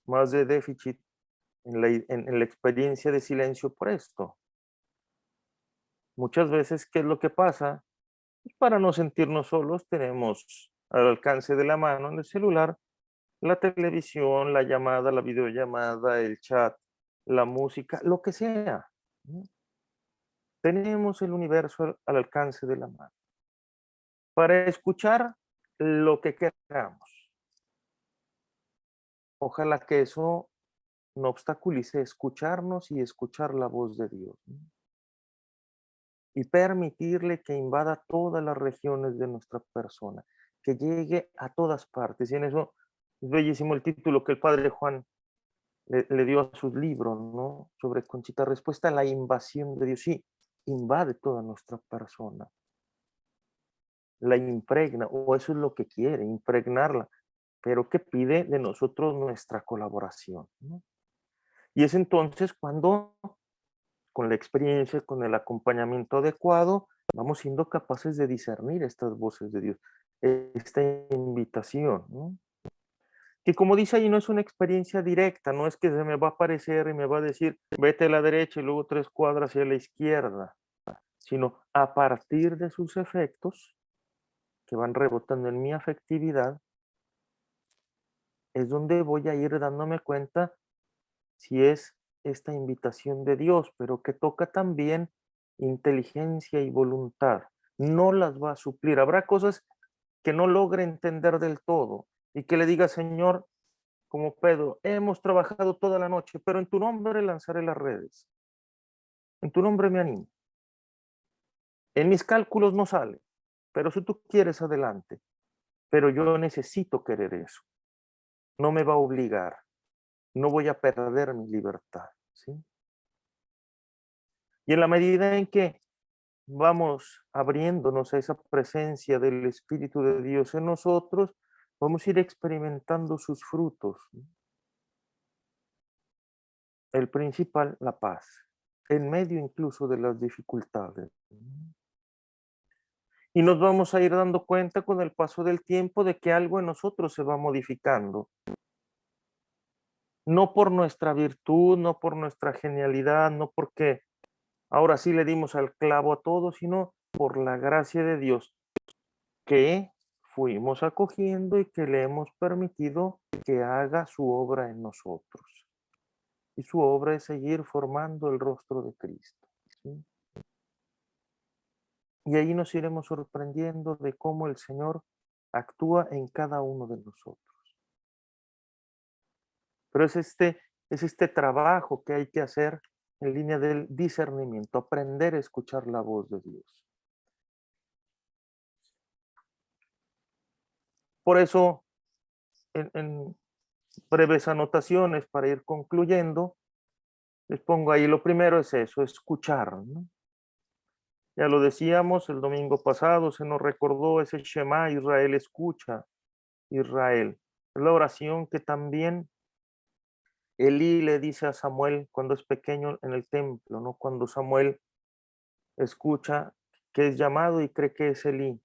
A: más de déficit en la experiencia de silencio por esto. Muchas veces, ¿qué es lo que pasa? Pues para no sentirnos solos, tenemos al alcance de la mano en el celular la televisión, la llamada, la videollamada, el chat, la música, lo que sea, ¿no? Tenemos el universo al alcance de la mano para escuchar lo que queramos. Ojalá que eso no obstaculice escucharnos y escuchar la voz de Dios, ¿no? Y permitirle que invada todas las regiones de nuestra persona, que llegue a todas partes. Y en eso es bellísimo el título que el padre Juan le dio a sus libros, ¿no? Sobre Conchita, respuesta a la invasión de Dios. Sí, invade toda nuestra persona, la impregna, o eso es lo que quiere, impregnarla, pero que pide de nosotros nuestra colaboración, ¿no? Y es entonces cuando, con la experiencia, con el acompañamiento adecuado, vamos siendo capaces de discernir estas voces de Dios, esta invitación, ¿no? Que como dice ahí, no es una experiencia directa, no es que se me va a aparecer y me va a decir, vete a la derecha y luego 3 cuadras hacia la izquierda, sino a partir de sus efectos que van rebotando en mi afectividad, es donde voy a ir dándome cuenta si es esta invitación de Dios, pero que toca también inteligencia y voluntad. No las va a suplir. Habrá cosas que no logre entender del todo y que le diga, Señor, como Pedro, hemos trabajado toda la noche, pero en tu nombre lanzaré las redes. En tu nombre me animo. En mis cálculos no sale, pero si tú quieres, adelante. Pero yo necesito querer eso. No me va a obligar. no voy a perder mi libertad, ¿sí? Y en la medida en que vamos abriéndonos a esa presencia del Espíritu de Dios en nosotros, vamos a ir experimentando sus frutos, ¿no? El principal, la paz, en medio incluso de las dificultades, ¿no? Y nos vamos a ir dando cuenta con el paso del tiempo de que algo en nosotros se va modificando. No por nuestra virtud, no por nuestra genialidad, no porque ahora sí le dimos al clavo a todo, sino por la gracia de Dios que fuimos acogiendo y que le hemos permitido que haga su obra en nosotros. Y su obra es seguir formando el rostro de Cristo, ¿sí? Y ahí nos iremos sorprendiendo de cómo el Señor actúa en cada uno de nosotros. Pero es este trabajo que hay que hacer en línea del discernimiento, aprender a escuchar la voz de Dios. Por eso, en breves anotaciones para ir concluyendo, les pongo ahí, lo primero es eso, escuchar, ¿no? Ya lo decíamos el domingo pasado, se nos recordó ese Shema, Israel escucha, Israel. Es la oración que también Elí le dice a Samuel cuando es pequeño en el templo, ¿no? Cuando Samuel escucha que es llamado y cree que es Elí.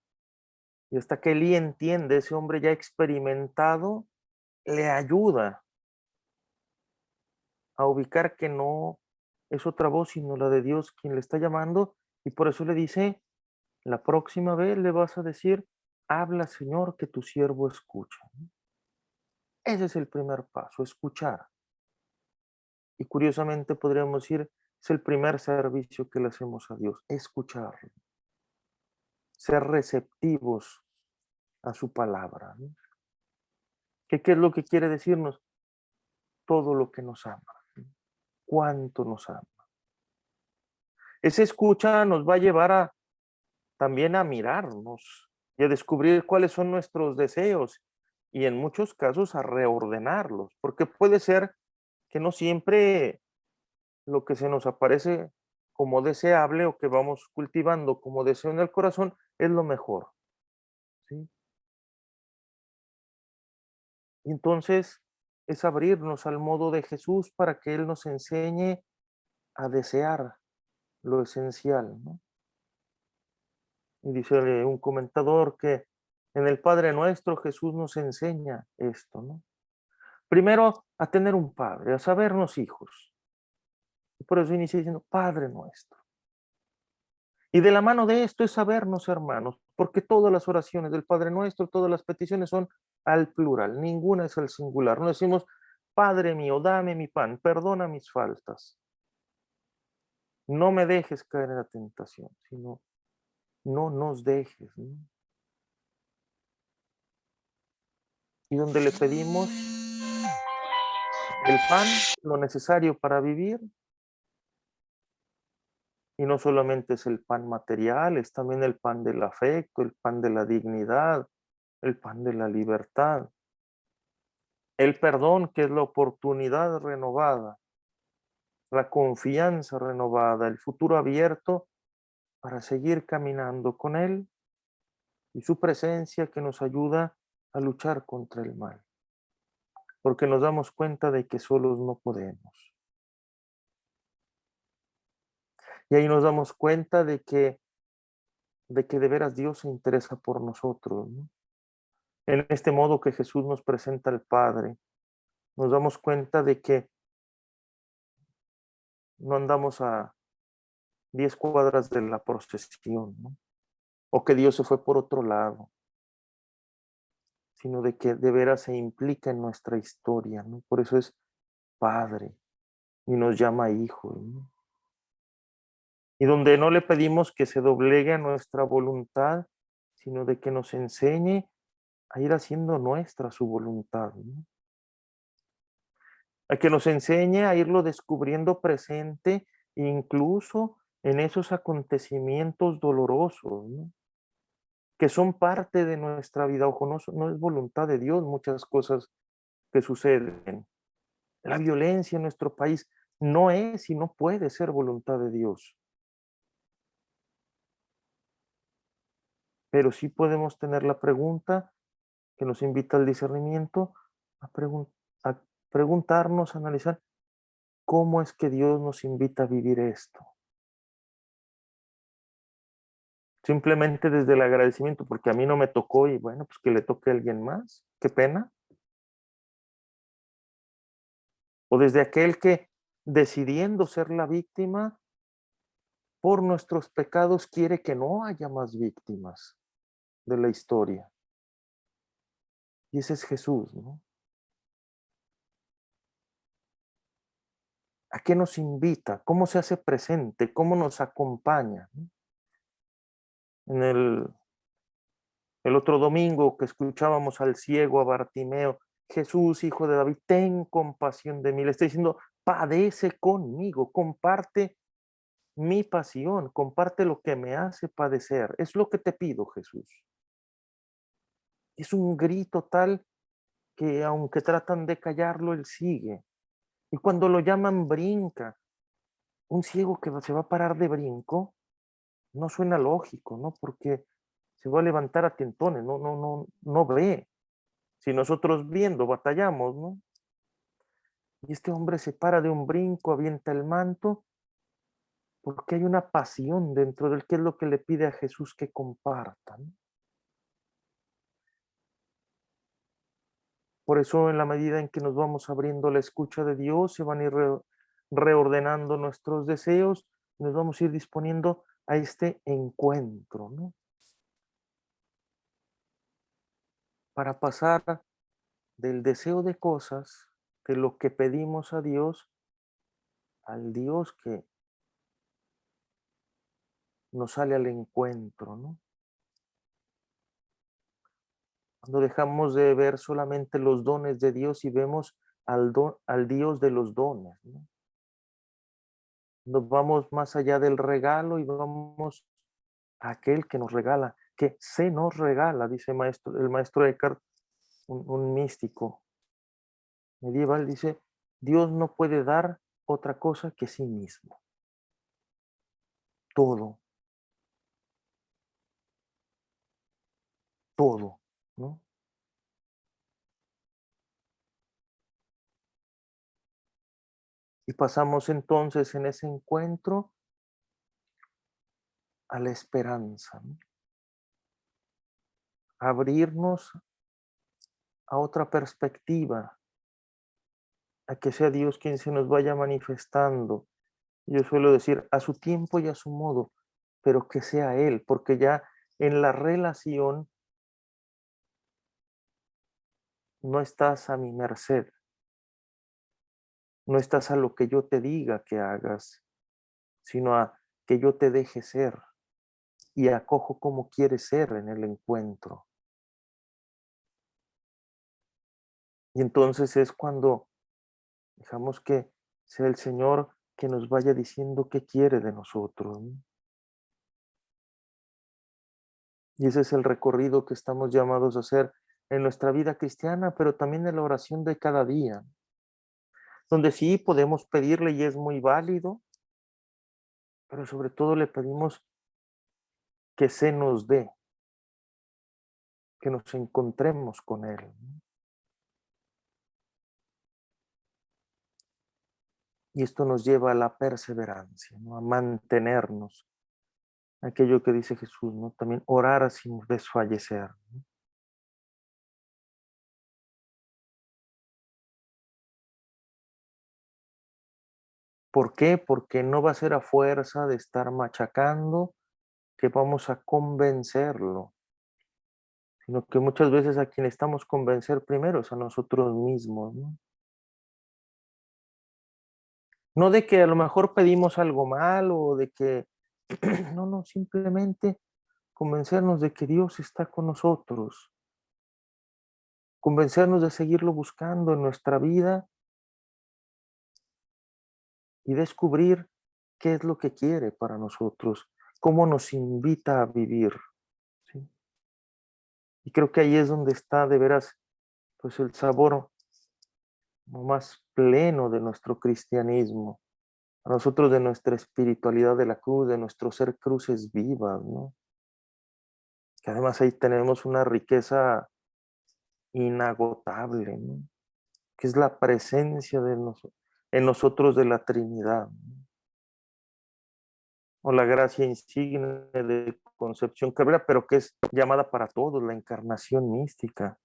A: Y hasta que Elí entiende, ese hombre ya experimentado, le ayuda a ubicar que no es otra voz, sino la de Dios quien le está llamando. Y por eso le dice, la próxima vez le vas a decir, habla Señor, que tu siervo escucha. Ese es el primer paso, escuchar. Y curiosamente podríamos decir, es el primer servicio que le hacemos a Dios, escuchar, ser receptivos a su palabra, ¿no? ¿Qué es lo que quiere decirnos? Todo lo que nos ama, ¿no? Cuánto nos ama. Esa escucha nos va a llevar a también a mirarnos y a descubrir cuáles son nuestros deseos y en muchos casos a reordenarlos, porque puede ser que no siempre lo que se nos aparece como deseable o que vamos cultivando como deseo en el corazón es lo mejor, ¿sí? Y entonces es abrirnos al modo de Jesús para que Él nos enseñe a desear lo esencial, ¿no? Y dice un comentador que en el Padre Nuestro Jesús nos enseña esto, ¿no? Primero, a tener un padre, a sabernos hijos. Y por eso inicia diciendo Padre Nuestro. Y de la mano de esto es sabernos hermanos, porque todas las oraciones del Padre Nuestro, todas las peticiones son al plural, ninguna es al singular. No decimos, Padre mío, dame mi pan, perdona mis faltas. No me dejes caer en la tentación, sino no nos dejes, ¿no? Y donde le pedimos el pan, lo necesario para vivir, y no solamente es el pan material, es también el pan del afecto, el pan de la dignidad, el pan de la libertad, el perdón que es la oportunidad renovada, la confianza renovada, el futuro abierto para seguir caminando con Él y su presencia que nos ayuda a luchar contra el mal, porque nos damos cuenta de que solos no podemos. Y ahí nos damos cuenta de veras Dios se interesa por nosotros, ¿no? En este modo que Jesús nos presenta al Padre, nos damos cuenta de que no andamos a 10 cuadras de la procesión, ¿no? O que Dios se fue por otro lado, sino de que de veras se implica en nuestra historia, ¿no? Por eso es Padre y nos llama hijos, ¿no? Y donde no le pedimos que se doblegue a nuestra voluntad, sino de que nos enseñe a ir haciendo nuestra su voluntad, ¿no? A que nos enseñe a irlo descubriendo presente, incluso en esos acontecimientos dolorosos, ¿no? Que son parte de nuestra vida. Ojo, no es voluntad de Dios muchas cosas que suceden, La violencia en nuestro país no es y no puede ser voluntad de Dios. Pero sí podemos tener la pregunta que nos invita al discernimiento a preguntarnos, a analizar cómo es que Dios nos invita a vivir esto. Simplemente desde el agradecimiento, porque a mí no me tocó y bueno, pues que le toque a alguien más. Qué pena. O desde aquel que decidiendo ser la víctima por nuestros pecados quiere que no haya más víctimas de la historia. Y ese es Jesús, ¿no? ¿A qué nos invita? ¿Cómo se hace presente? ¿Cómo nos acompaña? ¿No? En el otro domingo que escuchábamos al ciego, a Bartimeo, Jesús, hijo de David, ten compasión de mí. Le está diciendo, padece conmigo, comparte mi pasión, comparte lo que me hace padecer. Es lo que te pido, Jesús. Es un grito tal que aunque tratan de callarlo, él sigue. Y cuando lo llaman brinca, un ciego que se va a parar de brinco, no suena lógico, ¿no? Porque se va a levantar a tentones, no ve. Si nosotros viendo batallamos, ¿no? Y este hombre se para de un brinco, avienta el manto, porque hay una pasión dentro del que es lo que le pide a Jesús que compartan. Por eso, en la medida en que nos vamos abriendo la escucha de Dios, se van a ir reordenando nuestros deseos, nos vamos a ir disponiendo a este encuentro, ¿no? Para pasar del deseo de cosas, de lo que pedimos a Dios, al Dios que nos sale al encuentro, ¿no? Cuando dejamos de ver solamente los dones de Dios y vemos al Dios de los dones, ¿no? Nos vamos más allá del regalo y vamos a aquel que nos regala, que se nos regala, dice el maestro Eckhart, un místico medieval, dice, Dios no puede dar otra cosa que sí mismo. Todo, todo, ¿no? Y pasamos entonces en ese encuentro a la esperanza, ¿no? Abrirnos a otra perspectiva, a que sea Dios quien se nos vaya manifestando. Yo suelo decir, a su tiempo y a su modo, pero que sea Él, porque ya en la relación no estás a mi merced, no estás a lo que yo te diga que hagas, sino a que yo te deje ser y acojo como quieres ser en el encuentro. Y entonces es cuando dejamos que sea el Señor que nos vaya diciendo qué quiere de nosotros, ¿no? Y ese es el recorrido que estamos llamados a hacer en nuestra vida cristiana, pero también en la oración de cada día, donde sí podemos pedirle y es muy válido, pero sobre todo le pedimos que se nos dé, que nos encontremos con Él. Y esto nos lleva a la perseverancia, ¿no? A mantenernos. Aquello que dice Jesús, ¿no? También orar sin desfallecer, ¿no? ¿Por qué? Porque no va a ser a fuerza de estar machacando que vamos a convencerlo, sino que muchas veces a quien estamos convencer primero es a nosotros mismos, ¿no? No de que a lo mejor pedimos algo mal o de que, no, simplemente convencernos de que Dios está con nosotros, convencernos de seguirlo buscando en nuestra vida y descubrir qué es lo que quiere para nosotros, cómo nos invita a vivir, ¿sí? Y creo que ahí es donde está de veras, pues el sabor lo más pleno de nuestro cristianismo, a nosotros de nuestra espiritualidad de la cruz, de nuestro ser cruces vivas, ¿no? Que además ahí tenemos una riqueza inagotable, ¿no? Que es la presencia en nosotros de la Trinidad, ¿no? O la gracia insigne de Concepción Cabrera, pero que es llamada para todos, la encarnación mística,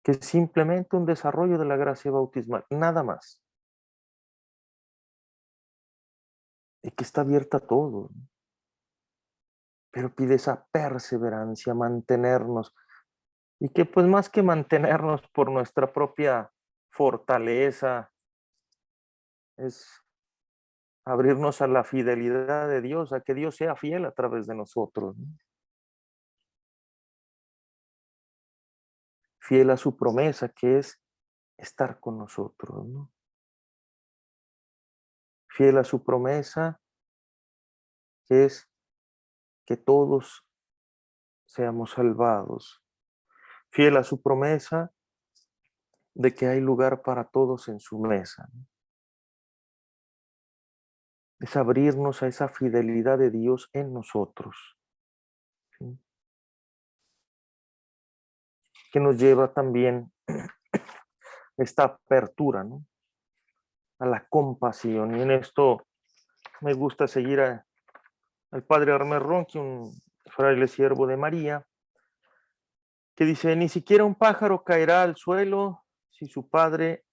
A: que es simplemente un desarrollo de la gracia bautismal, nada más, y que está abierta a todos, ¿no? Pero pide esa perseverancia, mantenernos, y que pues más que mantenernos por nuestra propia fortaleza, es abrirnos a la fidelidad de Dios, a que Dios sea fiel a través de nosotros, ¿no? Fiel a su promesa, que es estar con nosotros, ¿no? Fiel a su promesa, que es que todos seamos salvados. Fiel a su promesa de que hay lugar para todos en su mesa, ¿no? Es abrirnos a esa fidelidad de Dios en nosotros, ¿sí? Que nos lleva también esta apertura, ¿no? A la compasión. Y en esto me gusta seguir al padre Armel Ronchi, un fraile siervo de María, que dice, ni siquiera un pájaro caerá al suelo si su padre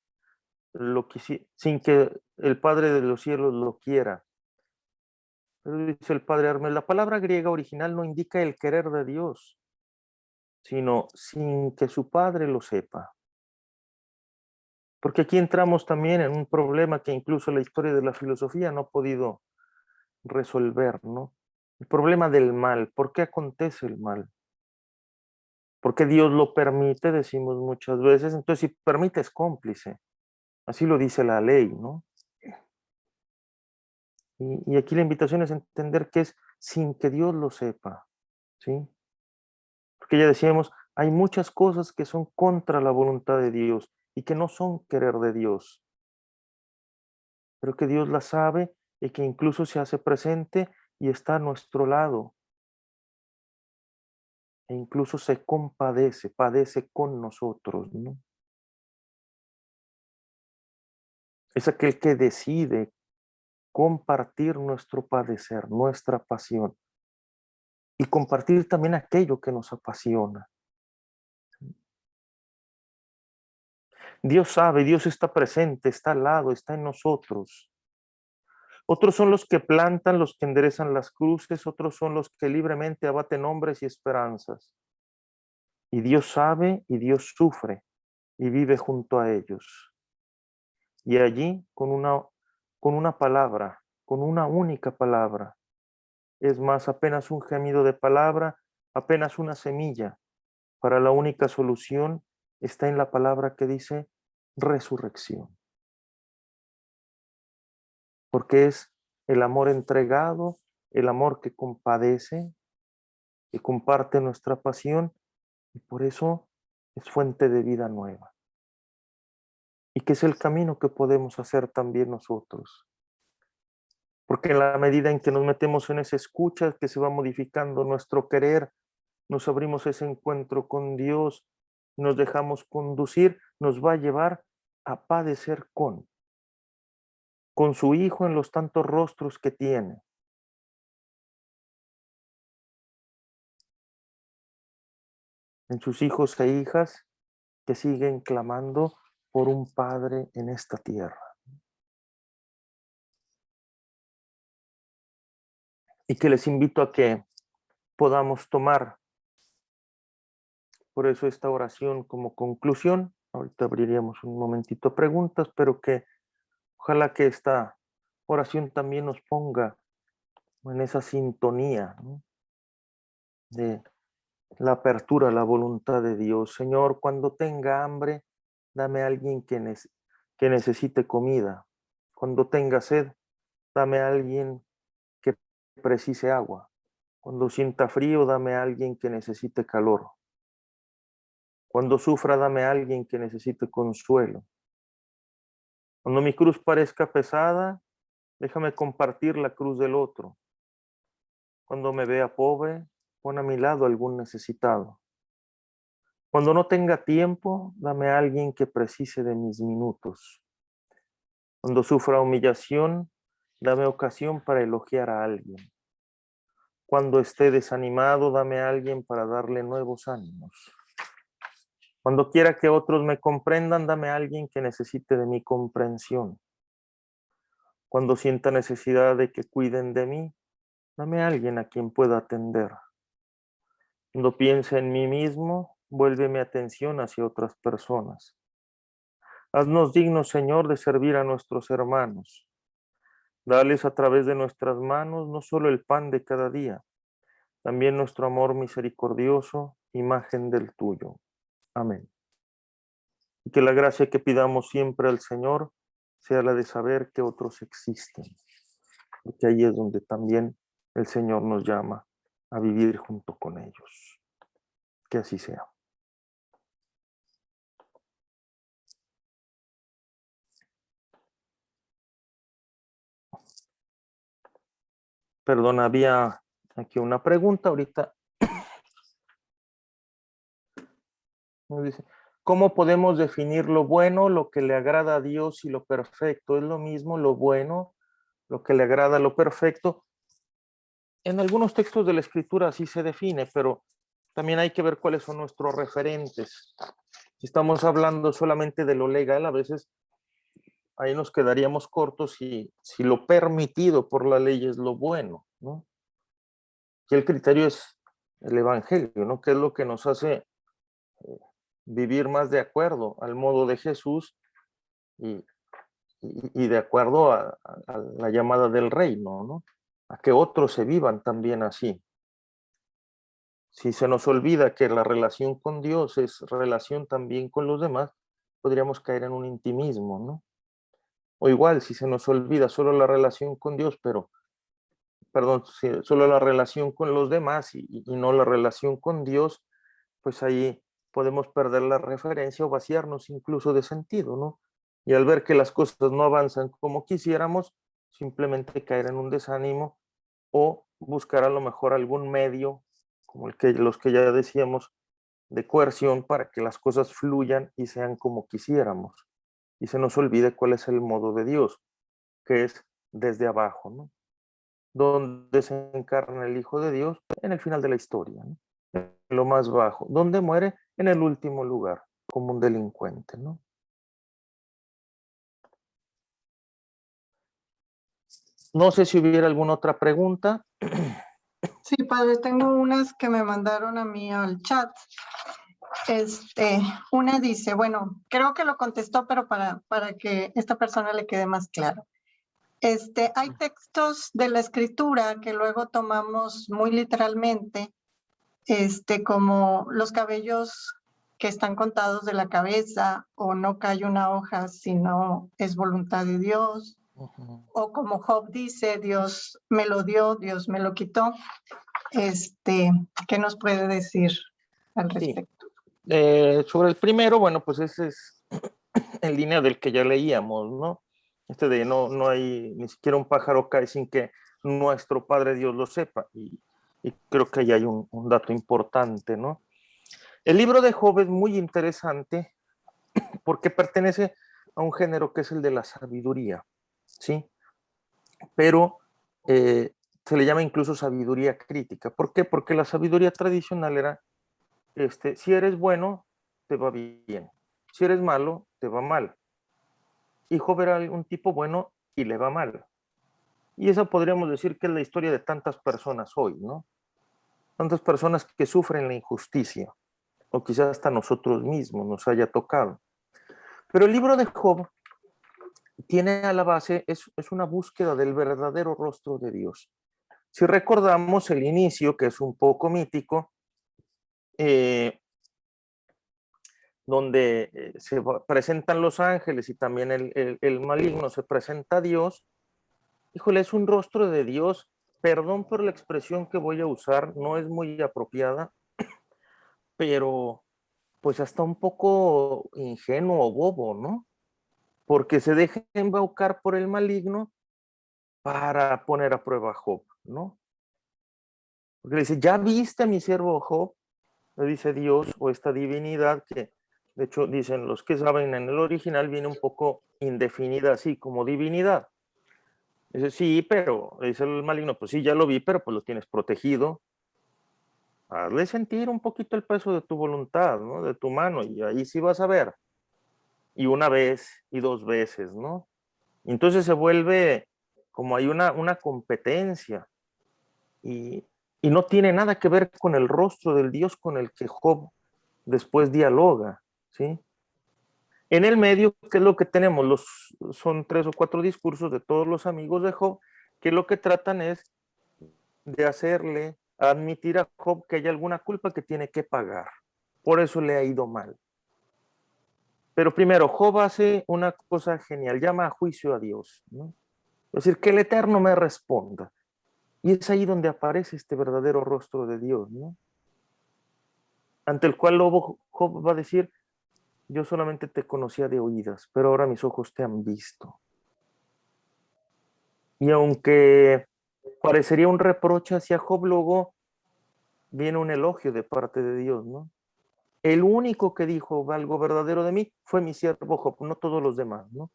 A: sin que el Padre de los cielos lo quiera. Pero dice el padre Armel, la palabra griega original no indica el querer de Dios, sino sin que su Padre lo sepa. Porque aquí entramos también en un problema que incluso la historia de la filosofía no ha podido resolver, ¿no? El problema del mal. ¿Por qué acontece el mal? Porque Dios lo permite, decimos muchas veces. Entonces, si permite, es cómplice. Así lo dice la ley, ¿no? Y aquí la invitación es entender que es sin que Dios lo sepa, ¿sí? Porque ya decíamos, hay muchas cosas que son contra la voluntad de Dios y que no son querer de Dios, pero que Dios las sabe y que incluso se hace presente y está a nuestro lado e incluso se compadece, padece con nosotros, ¿no? Es aquel que decide compartir nuestro padecer, nuestra pasión y compartir también aquello que nos apasiona. Dios sabe, Dios está presente, está al lado, está en nosotros. Otros son los que plantan, los que enderezan las cruces, otros son los que libremente abaten hombres y esperanzas. Y Dios sabe y Dios sufre y vive junto a ellos. Y allí con una palabra, con una única palabra, es más, apenas un gemido de palabra, apenas una semilla para la única solución está en la palabra que dice resurrección. Porque es el amor entregado, el amor que compadece, que comparte nuestra pasión y por eso es fuente de vida nueva. Y que es el camino que podemos hacer también nosotros. Porque en la medida en que nos metemos en esa escucha, que se va modificando nuestro querer, nos abrimos ese encuentro con Dios, nos dejamos conducir, nos va a llevar a padecer con su Hijo en los tantos rostros que tiene. En sus hijos e hijas que siguen clamando por un Padre en esta tierra. Y que les invito a que podamos tomar por eso esta oración como conclusión. Ahorita abriríamos un momentito preguntas, pero que ojalá que esta oración también nos ponga en esa sintonía, ¿no? De la apertura a la voluntad de Dios. Señor, cuando tenga hambre, dame a alguien que necesite comida. Cuando tenga sed, dame a alguien que precise agua. Cuando sienta frío, dame a alguien que necesite calor. Cuando sufra, dame a alguien que necesite consuelo. Cuando mi cruz parezca pesada, déjame compartir la cruz del otro. Cuando me vea pobre, pon a mi lado algún necesitado. Cuando no tenga tiempo, dame a alguien que precise de mis minutos. Cuando sufra humillación, dame ocasión para elogiar a alguien. Cuando esté desanimado, dame a alguien para darle nuevos ánimos. Cuando quiera que otros me comprendan, dame a alguien que necesite de mi comprensión. Cuando sienta necesidad de que cuiden de mí, dame a alguien a quien pueda atender. Cuando piense en mí mismo, vuelve mi atención hacia otras personas. Haznos dignos, Señor, de servir a nuestros hermanos. Dales a través de nuestras manos no solo el pan de cada día, también nuestro amor misericordioso, imagen del tuyo. Amén. Y que la gracia que pidamos siempre al Señor sea la de saber que otros existen, porque ahí es donde también el Señor nos llama a vivir junto con ellos. Que así sea. Perdón, había aquí una pregunta ahorita. Nos dice, ¿cómo podemos definir lo bueno, lo que le agrada a Dios y lo perfecto? ¿Es lo mismo lo bueno, lo que le agrada, lo perfecto? En algunos textos de la Escritura así se define, pero también hay que ver cuáles son nuestros referentes. Si estamos hablando solamente de lo legal, a veces ahí nos quedaríamos cortos si lo permitido por la ley es lo bueno, ¿no? Y el criterio es el Evangelio, ¿no? Que es lo que nos hace vivir más de acuerdo al modo de Jesús y de acuerdo a la llamada del reino, ¿no? A que otros se vivan también así. Si se nos olvida que la relación con Dios es relación también con los demás, podríamos caer en un intimismo, ¿no? O igual, si se nos olvida solo la relación con Dios, perdón, solo la relación con los demás y no la relación con Dios, pues ahí podemos perder la referencia o vaciarnos incluso de sentido, ¿no? Y al ver que las cosas no avanzan como quisiéramos, simplemente caer en un desánimo o buscar a lo mejor algún medio, como los que ya decíamos, de coerción para que las cosas fluyan y sean como quisiéramos. Y se nos olvide cuál es el modo de Dios, que es desde abajo, ¿no? Donde se encarna el Hijo de Dios en el final de la historia, ¿no? En lo más bajo, donde muere en el último lugar, como un delincuente, ¿no? No sé si hubiera alguna otra pregunta.
C: Sí, padre, tengo unas que me mandaron a mí al chat. Una dice, bueno, creo que lo contestó, pero para que esta persona le quede más claro. Hay textos de la escritura que luego tomamos muy literalmente, como los cabellos que están contados de la cabeza, o no cae una hoja si no es voluntad de Dios, o como Job dice, Dios me lo dio, Dios me lo quitó. ¿Qué nos puede decir al respecto?
A: Sí. Sobre el primero, bueno, pues ese es en línea del que ya leíamos, ¿no? De no hay ni siquiera un pájaro cae sin que nuestro Padre Dios lo sepa. Y creo que ahí hay un dato importante, ¿no? El libro de Job es muy interesante porque pertenece a un género que es el de la sabiduría, ¿sí? Pero se le llama incluso sabiduría crítica. ¿Por qué? Porque la sabiduría tradicional era, si eres bueno, te va bien. Si eres malo, te va mal. Y Job era un tipo bueno y le va mal. Y esa podríamos decir que es la historia de tantas personas hoy, ¿no? Tantas personas que sufren la injusticia, o quizás hasta nosotros mismos nos haya tocado. Pero el libro de Job tiene a la base, es una búsqueda del verdadero rostro de Dios. Si recordamos el inicio, que es un poco mítico, donde se presentan los ángeles y también el maligno se presenta a Dios, híjole, es un rostro de Dios, perdón por la expresión que voy a usar, no es muy apropiada, pero pues hasta un poco ingenuo o bobo, ¿no? Porque se deja embaucar por el maligno para poner a prueba a Job, ¿no? Porque le dice, ¿ya viste a mi siervo Job? Le dice Dios o esta divinidad que, de hecho, dicen los que saben, en el original viene un poco indefinida así como divinidad. Dice, sí, pero, dice el maligno, pues sí, ya lo vi, pero pues lo tienes protegido. Hazle sentir un poquito el peso de tu voluntad, ¿no? De tu mano, y ahí sí vas a ver. Y una vez y dos veces, ¿no? Y entonces se vuelve como hay una competencia y, y no tiene nada que ver con el rostro del Dios con el que Job después dialoga, ¿sí? En el medio, ¿qué es lo que tenemos? Son 3 o 4 discursos de todos los amigos de Job, que lo que tratan es de hacerle admitir a Job que hay alguna culpa que tiene que pagar. Por eso le ha ido mal. Pero primero, Job hace una cosa genial, llama a juicio a Dios, ¿no? Es decir, que el Eterno me responda. Y es ahí donde aparece este verdadero rostro de Dios, ¿no? Ante el cual Job va a decir, yo solamente te conocía de oídas, pero ahora mis ojos te han visto. Y aunque parecería un reproche hacia Job, luego viene un elogio de parte de Dios, ¿no? El único que dijo algo verdadero de mí fue mi siervo Job, no todos los demás, ¿no?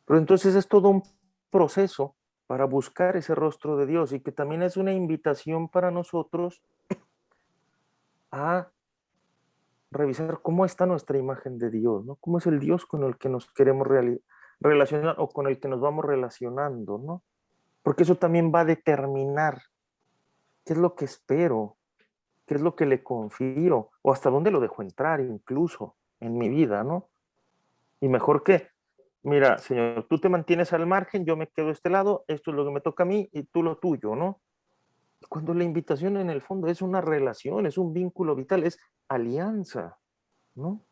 A: Pero entonces es todo un proceso para buscar ese rostro de Dios y que también es una invitación para nosotros a revisar cómo está nuestra imagen de Dios, ¿no? Cómo es el Dios con el que nos queremos relacionar o con el que nos vamos relacionando, ¿no? Porque eso también va a determinar qué es lo que espero, qué es lo que le confío o hasta dónde lo dejo entrar incluso en mi vida, ¿no? Y mejor que, mira, Señor, tú te mantienes al margen, yo me quedo a este lado, esto es lo que me toca a mí y tú lo tuyo, ¿no? Cuando la invitación en el fondo es una relación, es un vínculo vital, es alianza, ¿no?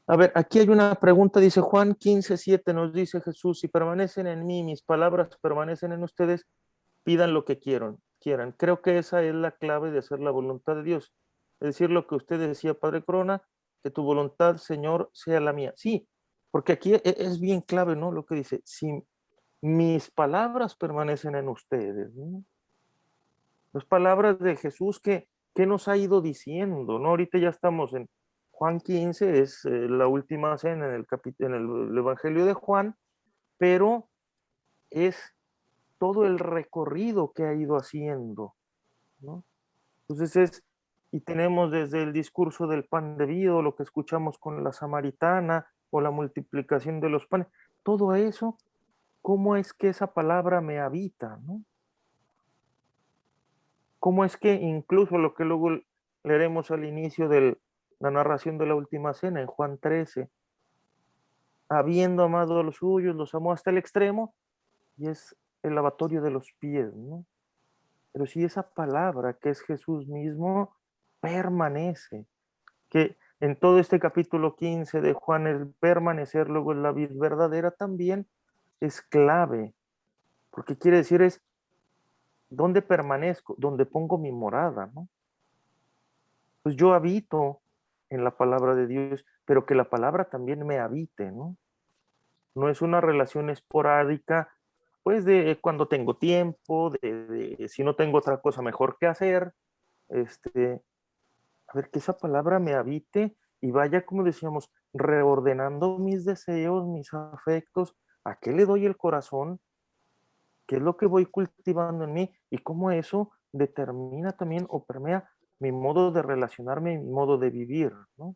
A: A ver, aquí hay una pregunta, dice Juan 15:7, nos dice Jesús, si permanecen en mí, mis palabras permanecen en ustedes, pidan lo que quieran. Creo que esa es la clave de hacer la voluntad de Dios. Es decir, lo que usted decía, Padre Corona, que tu voluntad, Señor, sea la mía. Sí, porque aquí es bien clave, ¿no? Lo que dice, si mis palabras permanecen en ustedes, ¿no? Las palabras de Jesús que nos ha ido diciendo, ¿no? Ahorita ya estamos en Juan 15, es la última cena en el Evangelio de Juan, pero es todo el recorrido que ha ido haciendo, ¿no? Entonces y tenemos desde el discurso del pan de vida, lo que escuchamos con la samaritana, o la multiplicación de los panes, todo eso, ¿cómo es que esa palabra me habita, ¿no? ¿Cómo es que incluso lo que luego leeremos al inicio de la narración de la última cena en Juan 13, habiendo amado a los suyos, los amó hasta el extremo, y es el lavatorio de los pies, ¿no? Pero si esa palabra que es Jesús mismo permanece, que en todo este capítulo 15 de Juan, el permanecer luego en la vida verdadera también es clave, porque quiere decir es dónde permanezco, dónde pongo mi morada, ¿no? Pues yo habito en la palabra de Dios, pero que la palabra también me habite, ¿no? No es una relación esporádica, pues de cuando tengo tiempo, de si no tengo otra cosa mejor que hacer, a ver, que esa palabra me habite y vaya, como decíamos, reordenando mis deseos, mis afectos, a qué le doy el corazón, qué es lo que voy cultivando en mí y cómo eso determina también o permea mi modo de relacionarme y mi modo de vivir, ¿no?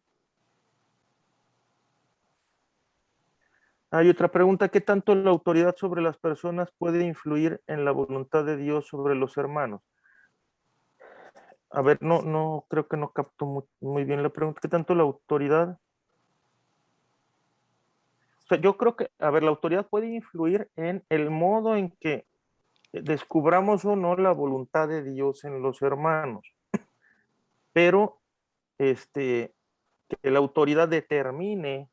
A: Hay otra pregunta, ¿qué tanto la autoridad sobre las personas puede influir en la voluntad de Dios sobre los hermanos? A ver, no, creo que no capto muy bien la pregunta. ¿Qué tanto la autoridad? O sea, yo creo que, a ver, la autoridad puede influir en el modo en que descubramos o no la voluntad de Dios en los hermanos, pero que la autoridad determine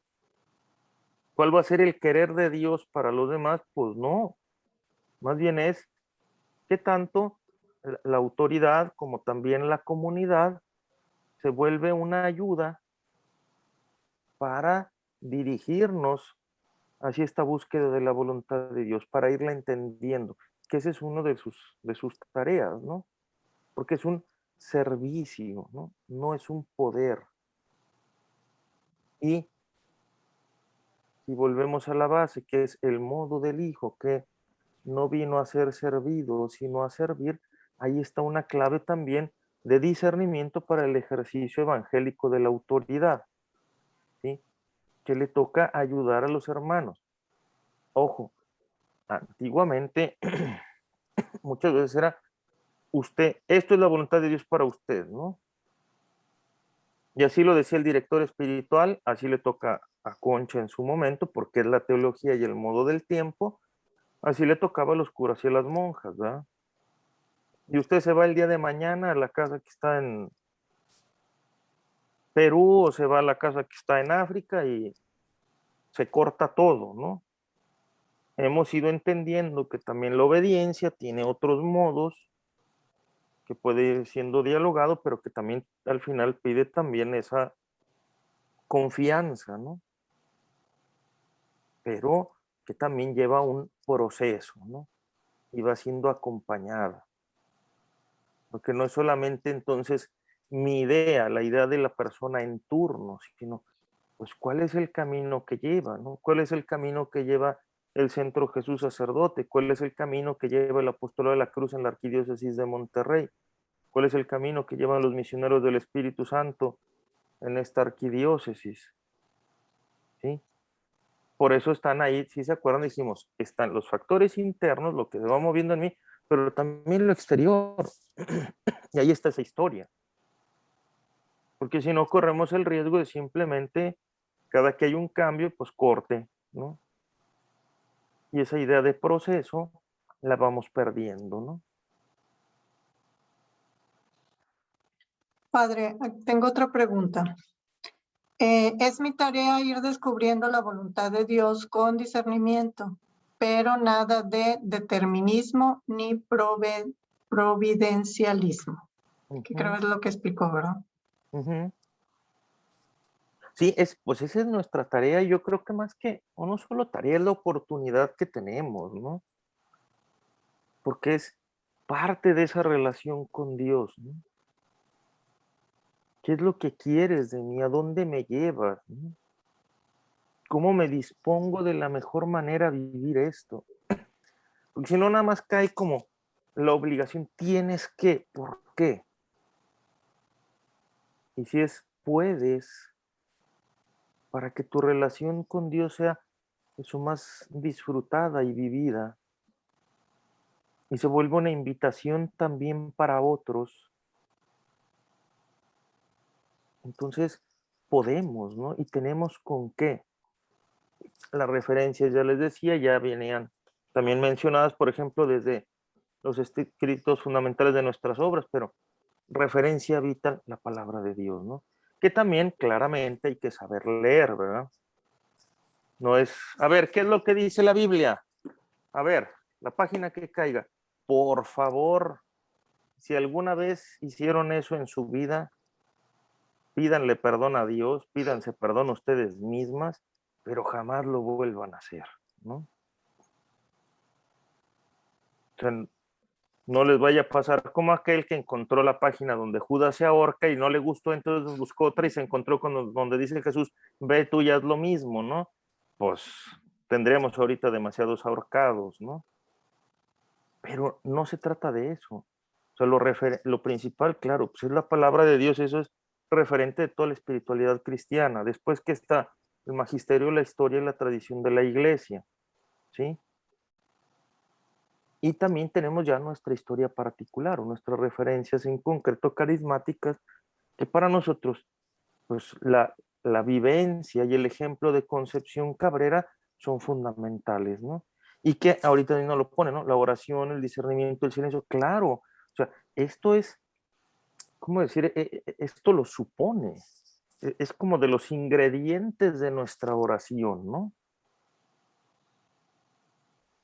A: cuál va a ser el querer de Dios para los demás, pues no, más bien es qué tanto la autoridad como también la comunidad se vuelve una ayuda para dirigirnos hacia esta búsqueda de la voluntad de Dios, para irla entendiendo, que ese es uno de sus tareas, ¿no? Porque es un servicio, ¿no? No es un poder. Y si volvemos a la base, que es el modo del Hijo, que no vino a ser servido, sino a servir, ahí está una clave también de discernimiento para el ejercicio evangélico de la autoridad, ¿sí? Que le toca ayudar a los hermanos. Ojo, antiguamente muchas veces era usted, esto es la voluntad de Dios para usted, ¿no? Y así lo decía el director espiritual, así le toca a Concha en su momento, porque es la teología y el modo del tiempo, así le tocaba a los curas y a las monjas, ¿verdad? Y usted se va el día de mañana a la casa que está en Perú o se va a la casa que está en África y se corta todo, ¿no? Hemos ido entendiendo que también la obediencia tiene otros modos que puede ir siendo dialogado, pero que también al final pide también esa confianza, ¿no? Pero que también lleva un proceso, ¿no? Y va siendo acompañada. Porque no es solamente entonces mi idea, la idea de la persona en turno, sino pues cuál es el camino que lleva, ¿no? ¿Cuál es el camino que lleva el Centro Jesús Sacerdote? ¿Cuál es el camino que lleva el Apostolado de la Cruz en la Arquidiócesis de Monterrey? ¿Cuál es el camino que llevan los misioneros del Espíritu Santo en esta arquidiócesis? ¿Sí? Por eso están ahí, si se acuerdan, dijimos, están los factores internos, lo que se va moviendo en mí, pero también lo exterior. Y ahí está esa historia. Porque si no, corremos el riesgo de simplemente, cada que hay un cambio, pues corte, ¿no? Y esa idea de proceso la vamos perdiendo, ¿no?
C: Padre, tengo otra pregunta. Es mi tarea ir descubriendo la voluntad de Dios con discernimiento, pero nada de determinismo ni providencialismo, que creo es lo que explicó, ¿verdad?
A: Sí, pues esa es nuestra tarea. Yo creo que más que, o no solo tarea, es la oportunidad que tenemos, ¿no? Porque es parte de esa relación con Dios, ¿no? ¿Qué es lo que quieres de mí? ¿A dónde me llevas? ¿no? ¿Cómo me dispongo de la mejor manera a vivir esto? Porque si no, nada más cae como la obligación, tienes que, ¿por qué? Y si es, puedes, para que tu relación con Dios sea eso más disfrutada y vivida, y se vuelva una invitación también para otros, entonces podemos, ¿no? Y tenemos con qué. Las referencias, ya les decía, ya venían también mencionadas, por ejemplo, desde los escritos fundamentales de nuestras obras, pero referencia vital, la palabra de Dios, ¿no? Que también claramente hay que saber leer, ¿verdad? No es, a ver, ¿qué es lo que dice la Biblia? A ver, la página que caiga. Por favor, si alguna vez hicieron eso en su vida, pídanle perdón a Dios, pídanse perdón a ustedes mismas, pero jamás lo vuelvan a hacer, ¿no? O sea, no les vaya a pasar como aquel que encontró la página donde Judas se ahorca y no le gustó, entonces buscó otra y se encontró con donde dice Jesús, ve tú y haz lo mismo, ¿no? Pues tendremos ahorita demasiados ahorcados, ¿no? Pero no se trata de eso. O sea, lo principal, claro, pues es la palabra de Dios, eso es referente de toda la espiritualidad cristiana. Después que está el magisterio, la historia y la tradición de la iglesia, ¿sí? Y también tenemos ya nuestra historia particular o nuestras referencias en concreto carismáticas, que para nosotros, pues la vivencia y el ejemplo de Concepción Cabrera son fundamentales, ¿no? Y que ahorita no lo pone, ¿no? La oración, el discernimiento, el silencio, claro. O sea, esto es, ¿cómo decir? Esto lo supone. Es como de los ingredientes de nuestra oración, ¿no?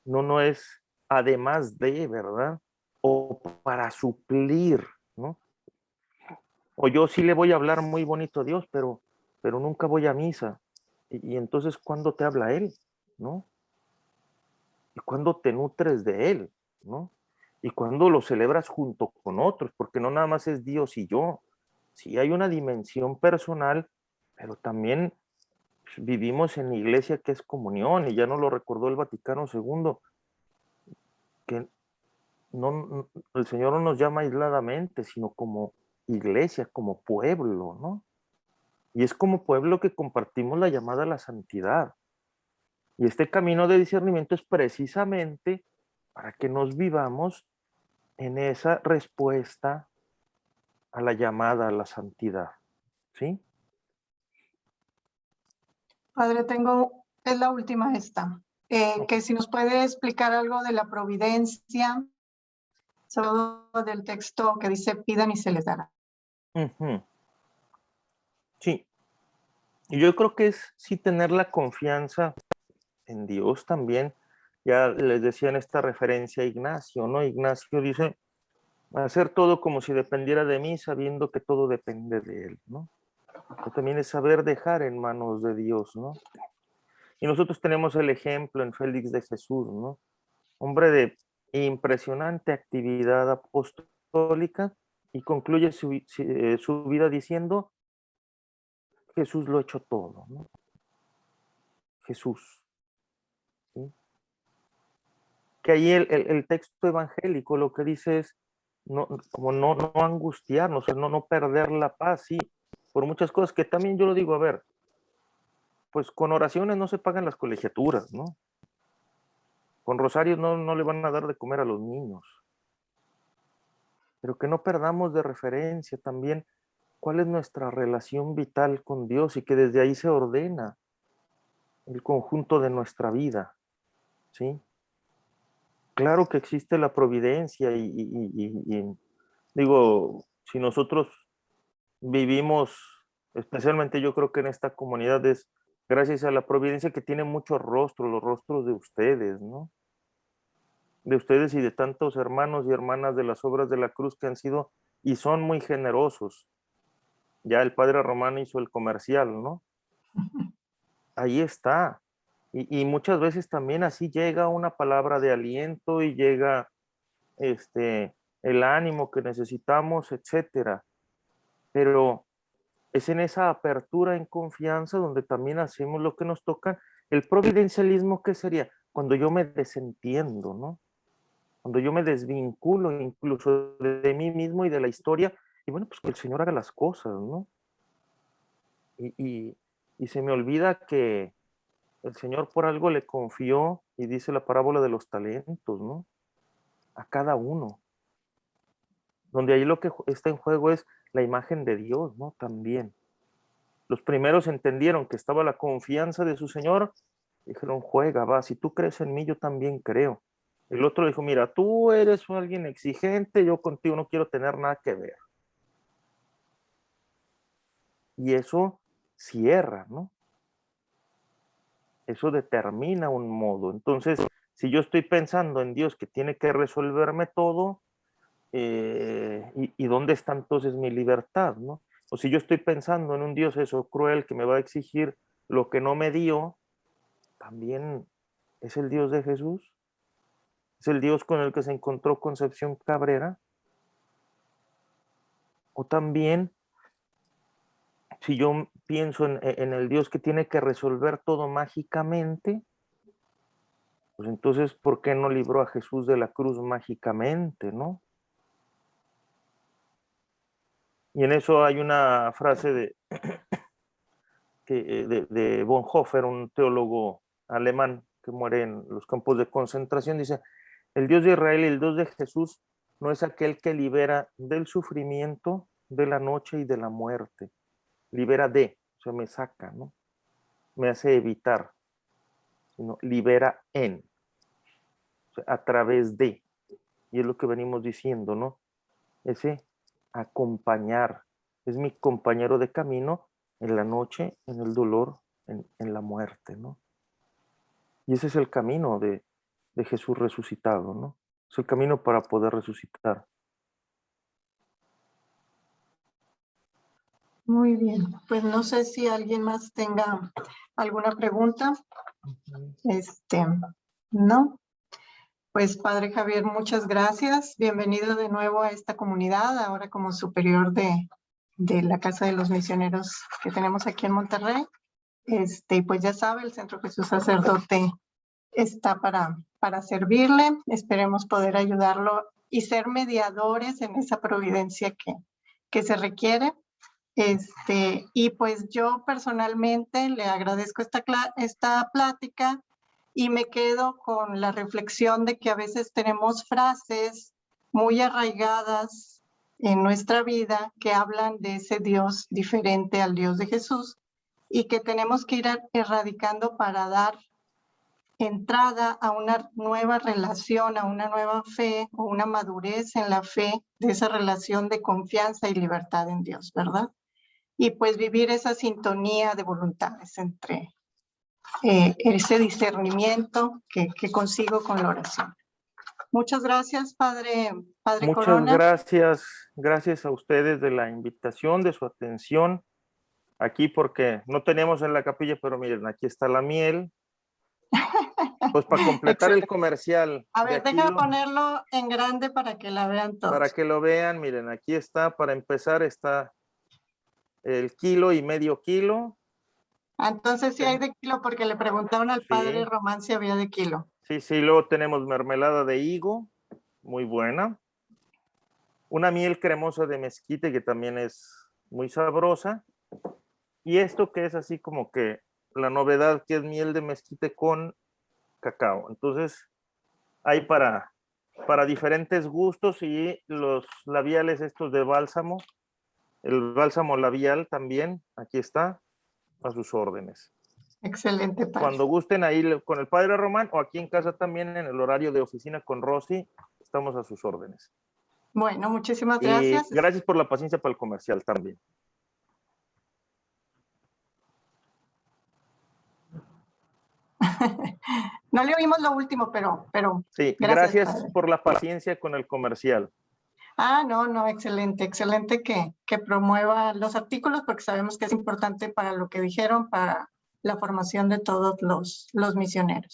A: No es además de, ¿verdad? O para suplir, ¿no? O yo sí le voy a hablar muy bonito a Dios, pero nunca voy a misa. Y entonces, ¿cuándo te habla Él? ¿No? ¿Y cuándo te nutres de Él? ¿No? Y cuándo lo celebras junto con otros, porque no nada más es Dios y yo. Sí hay una dimensión personal, pero también vivimos en la iglesia que es comunión, y ya nos lo recordó el Vaticano II, que el Señor no nos llama aisladamente, sino como iglesia, como pueblo, ¿no? Y es como pueblo que compartimos la llamada a la santidad. Y este camino de discernimiento es precisamente para que nos vivamos en esa respuesta a la llamada a la santidad, ¿sí?
C: Padre, es la última esta, que si nos puede explicar algo de la providencia, sobre todo del texto que dice pidan y se les dará.
A: Sí, y yo creo que es sí tener la confianza en Dios también. Ya les decía en esta referencia a Ignacio, ¿no? Ignacio dice, hacer todo como si dependiera de mí, sabiendo que todo depende de Él, ¿no? Pero también es saber dejar en manos de Dios, ¿no? Y nosotros tenemos el ejemplo en Félix de Jesús, ¿no? Hombre de impresionante actividad apostólica, y concluye su vida diciendo, Jesús lo ha hecho todo, ¿no? Jesús, ¿sí? Que ahí el texto evangélico lo que dice es como no angustiarnos, no perder la paz, sí, por muchas cosas que también yo lo digo, a ver, pues con oraciones no se pagan las colegiaturas, ¿no? Con rosarios no le van a dar de comer a los niños, pero que no perdamos de referencia también cuál es nuestra relación vital con Dios, y que desde ahí se ordena el conjunto de nuestra vida, ¿sí? Claro que existe la providencia y digo, si nosotros vivimos, especialmente yo creo que en esta comunidad es gracias a la providencia que tiene muchos rostros, los rostros de ustedes, ¿no? De ustedes y de tantos hermanos y hermanas de las obras de la cruz que han sido y son muy generosos. Ya el padre Romano hizo el comercial, ¿no? Ahí está. Y muchas veces también así llega una palabra de aliento y llega el ánimo que necesitamos, etcétera. Pero es en esa apertura en confianza donde también hacemos lo que nos toca. El providencialismo, ¿qué sería? Cuando yo me desentiendo, ¿no? Cuando yo me desvinculo incluso de mí mismo y de la historia, y bueno, pues que el Señor haga las cosas, ¿no? Y, y, y se me olvida que el Señor por algo le confió, y dice la parábola de los talentos, ¿no? A cada uno. Donde ahí lo que está en juego es la imagen de Dios, ¿no? También. Los primeros entendieron que estaba la confianza de su Señor, dijeron, juega, va, si tú crees en mí, yo también creo. El otro dijo, mira, tú eres alguien exigente, yo contigo no quiero tener nada que ver. Y eso cierra, ¿no? Eso determina un modo. Entonces, si yo estoy pensando en Dios que tiene que resolverme todo, ¿y dónde está entonces mi libertad, no? O si yo estoy pensando en un Dios eso cruel que me va a exigir lo que no me dio, también es el Dios de Jesús, es el Dios con el que se encontró Concepción Cabrera, o también si yo pienso en el Dios que tiene que resolver todo mágicamente, pues entonces, ¿por qué no libró a Jesús de la cruz mágicamente, no? Y en eso hay una frase de Bonhoeffer, un teólogo alemán que muere en los campos de concentración, dice, el Dios de Israel y el Dios de Jesús no es aquel que libera del sufrimiento, de la noche y de la muerte, libera o sea, me saca, ¿no? Me hace evitar, sino libera o sea, a través de, y es lo que venimos diciendo, ¿no? Ese acompañar, es mi compañero de camino en la noche, en el dolor, en la muerte, ¿no? Y ese es el camino de Jesús resucitado, ¿no? Es el camino para poder resucitar.
C: Muy bien, pues no sé si alguien más tenga alguna pregunta. No. Pues Padre Javier, muchas gracias. Bienvenido de nuevo a esta comunidad, ahora como superior de la Casa de los Misioneros que tenemos aquí en Monterrey. Y pues ya sabe, el Centro Jesús Sacerdote está para servirle. Esperemos poder ayudarlo y ser mediadores en esa providencia que se requiere. Y pues yo personalmente le agradezco esta plática y me quedo con la reflexión de que a veces tenemos frases muy arraigadas en nuestra vida que hablan de ese Dios diferente al Dios de Jesús y que tenemos que ir erradicando para dar entrada a una nueva relación, a una nueva fe o una madurez en la fe de esa relación de confianza y libertad en Dios, ¿verdad? Y pues vivir esa sintonía de voluntades entre ese discernimiento que consigo con la oración. Muchas gracias, Padre
A: Muchas
C: Corona.
A: gracias a ustedes de la invitación, de su atención aquí, porque no tenemos en la capilla, pero miren, aquí está la miel. Pues para completar el comercial.
C: A ver, déjame ponerlo en grande para que la vean todos.
A: Para que lo vean, miren, aquí está, para empezar está el kilo y medio kilo.
C: Entonces sí hay de kilo, porque le preguntaron al Padre Román si había de kilo.
A: Sí, luego tenemos mermelada de higo, muy buena. Una miel cremosa de mezquite que también es muy sabrosa. Y esto que es así como que la novedad, que es miel de mezquite con cacao. Entonces, hay para diferentes gustos, y los labiales estos de bálsamo, el bálsamo labial también, aquí está, a sus órdenes.
C: Excelente, Padre.
A: Cuando gusten ahí con el Padre Román, o aquí en casa también en el horario de oficina con Rosy, estamos a sus órdenes.
C: Bueno, muchísimas gracias.
A: Y gracias por la paciencia para el comercial también.
C: No le oímos lo último, pero
A: sí, gracias por la paciencia con el comercial.
C: No, excelente que promueva los artículos, porque sabemos que es importante para lo que dijeron, para la formación de todos los misioneros.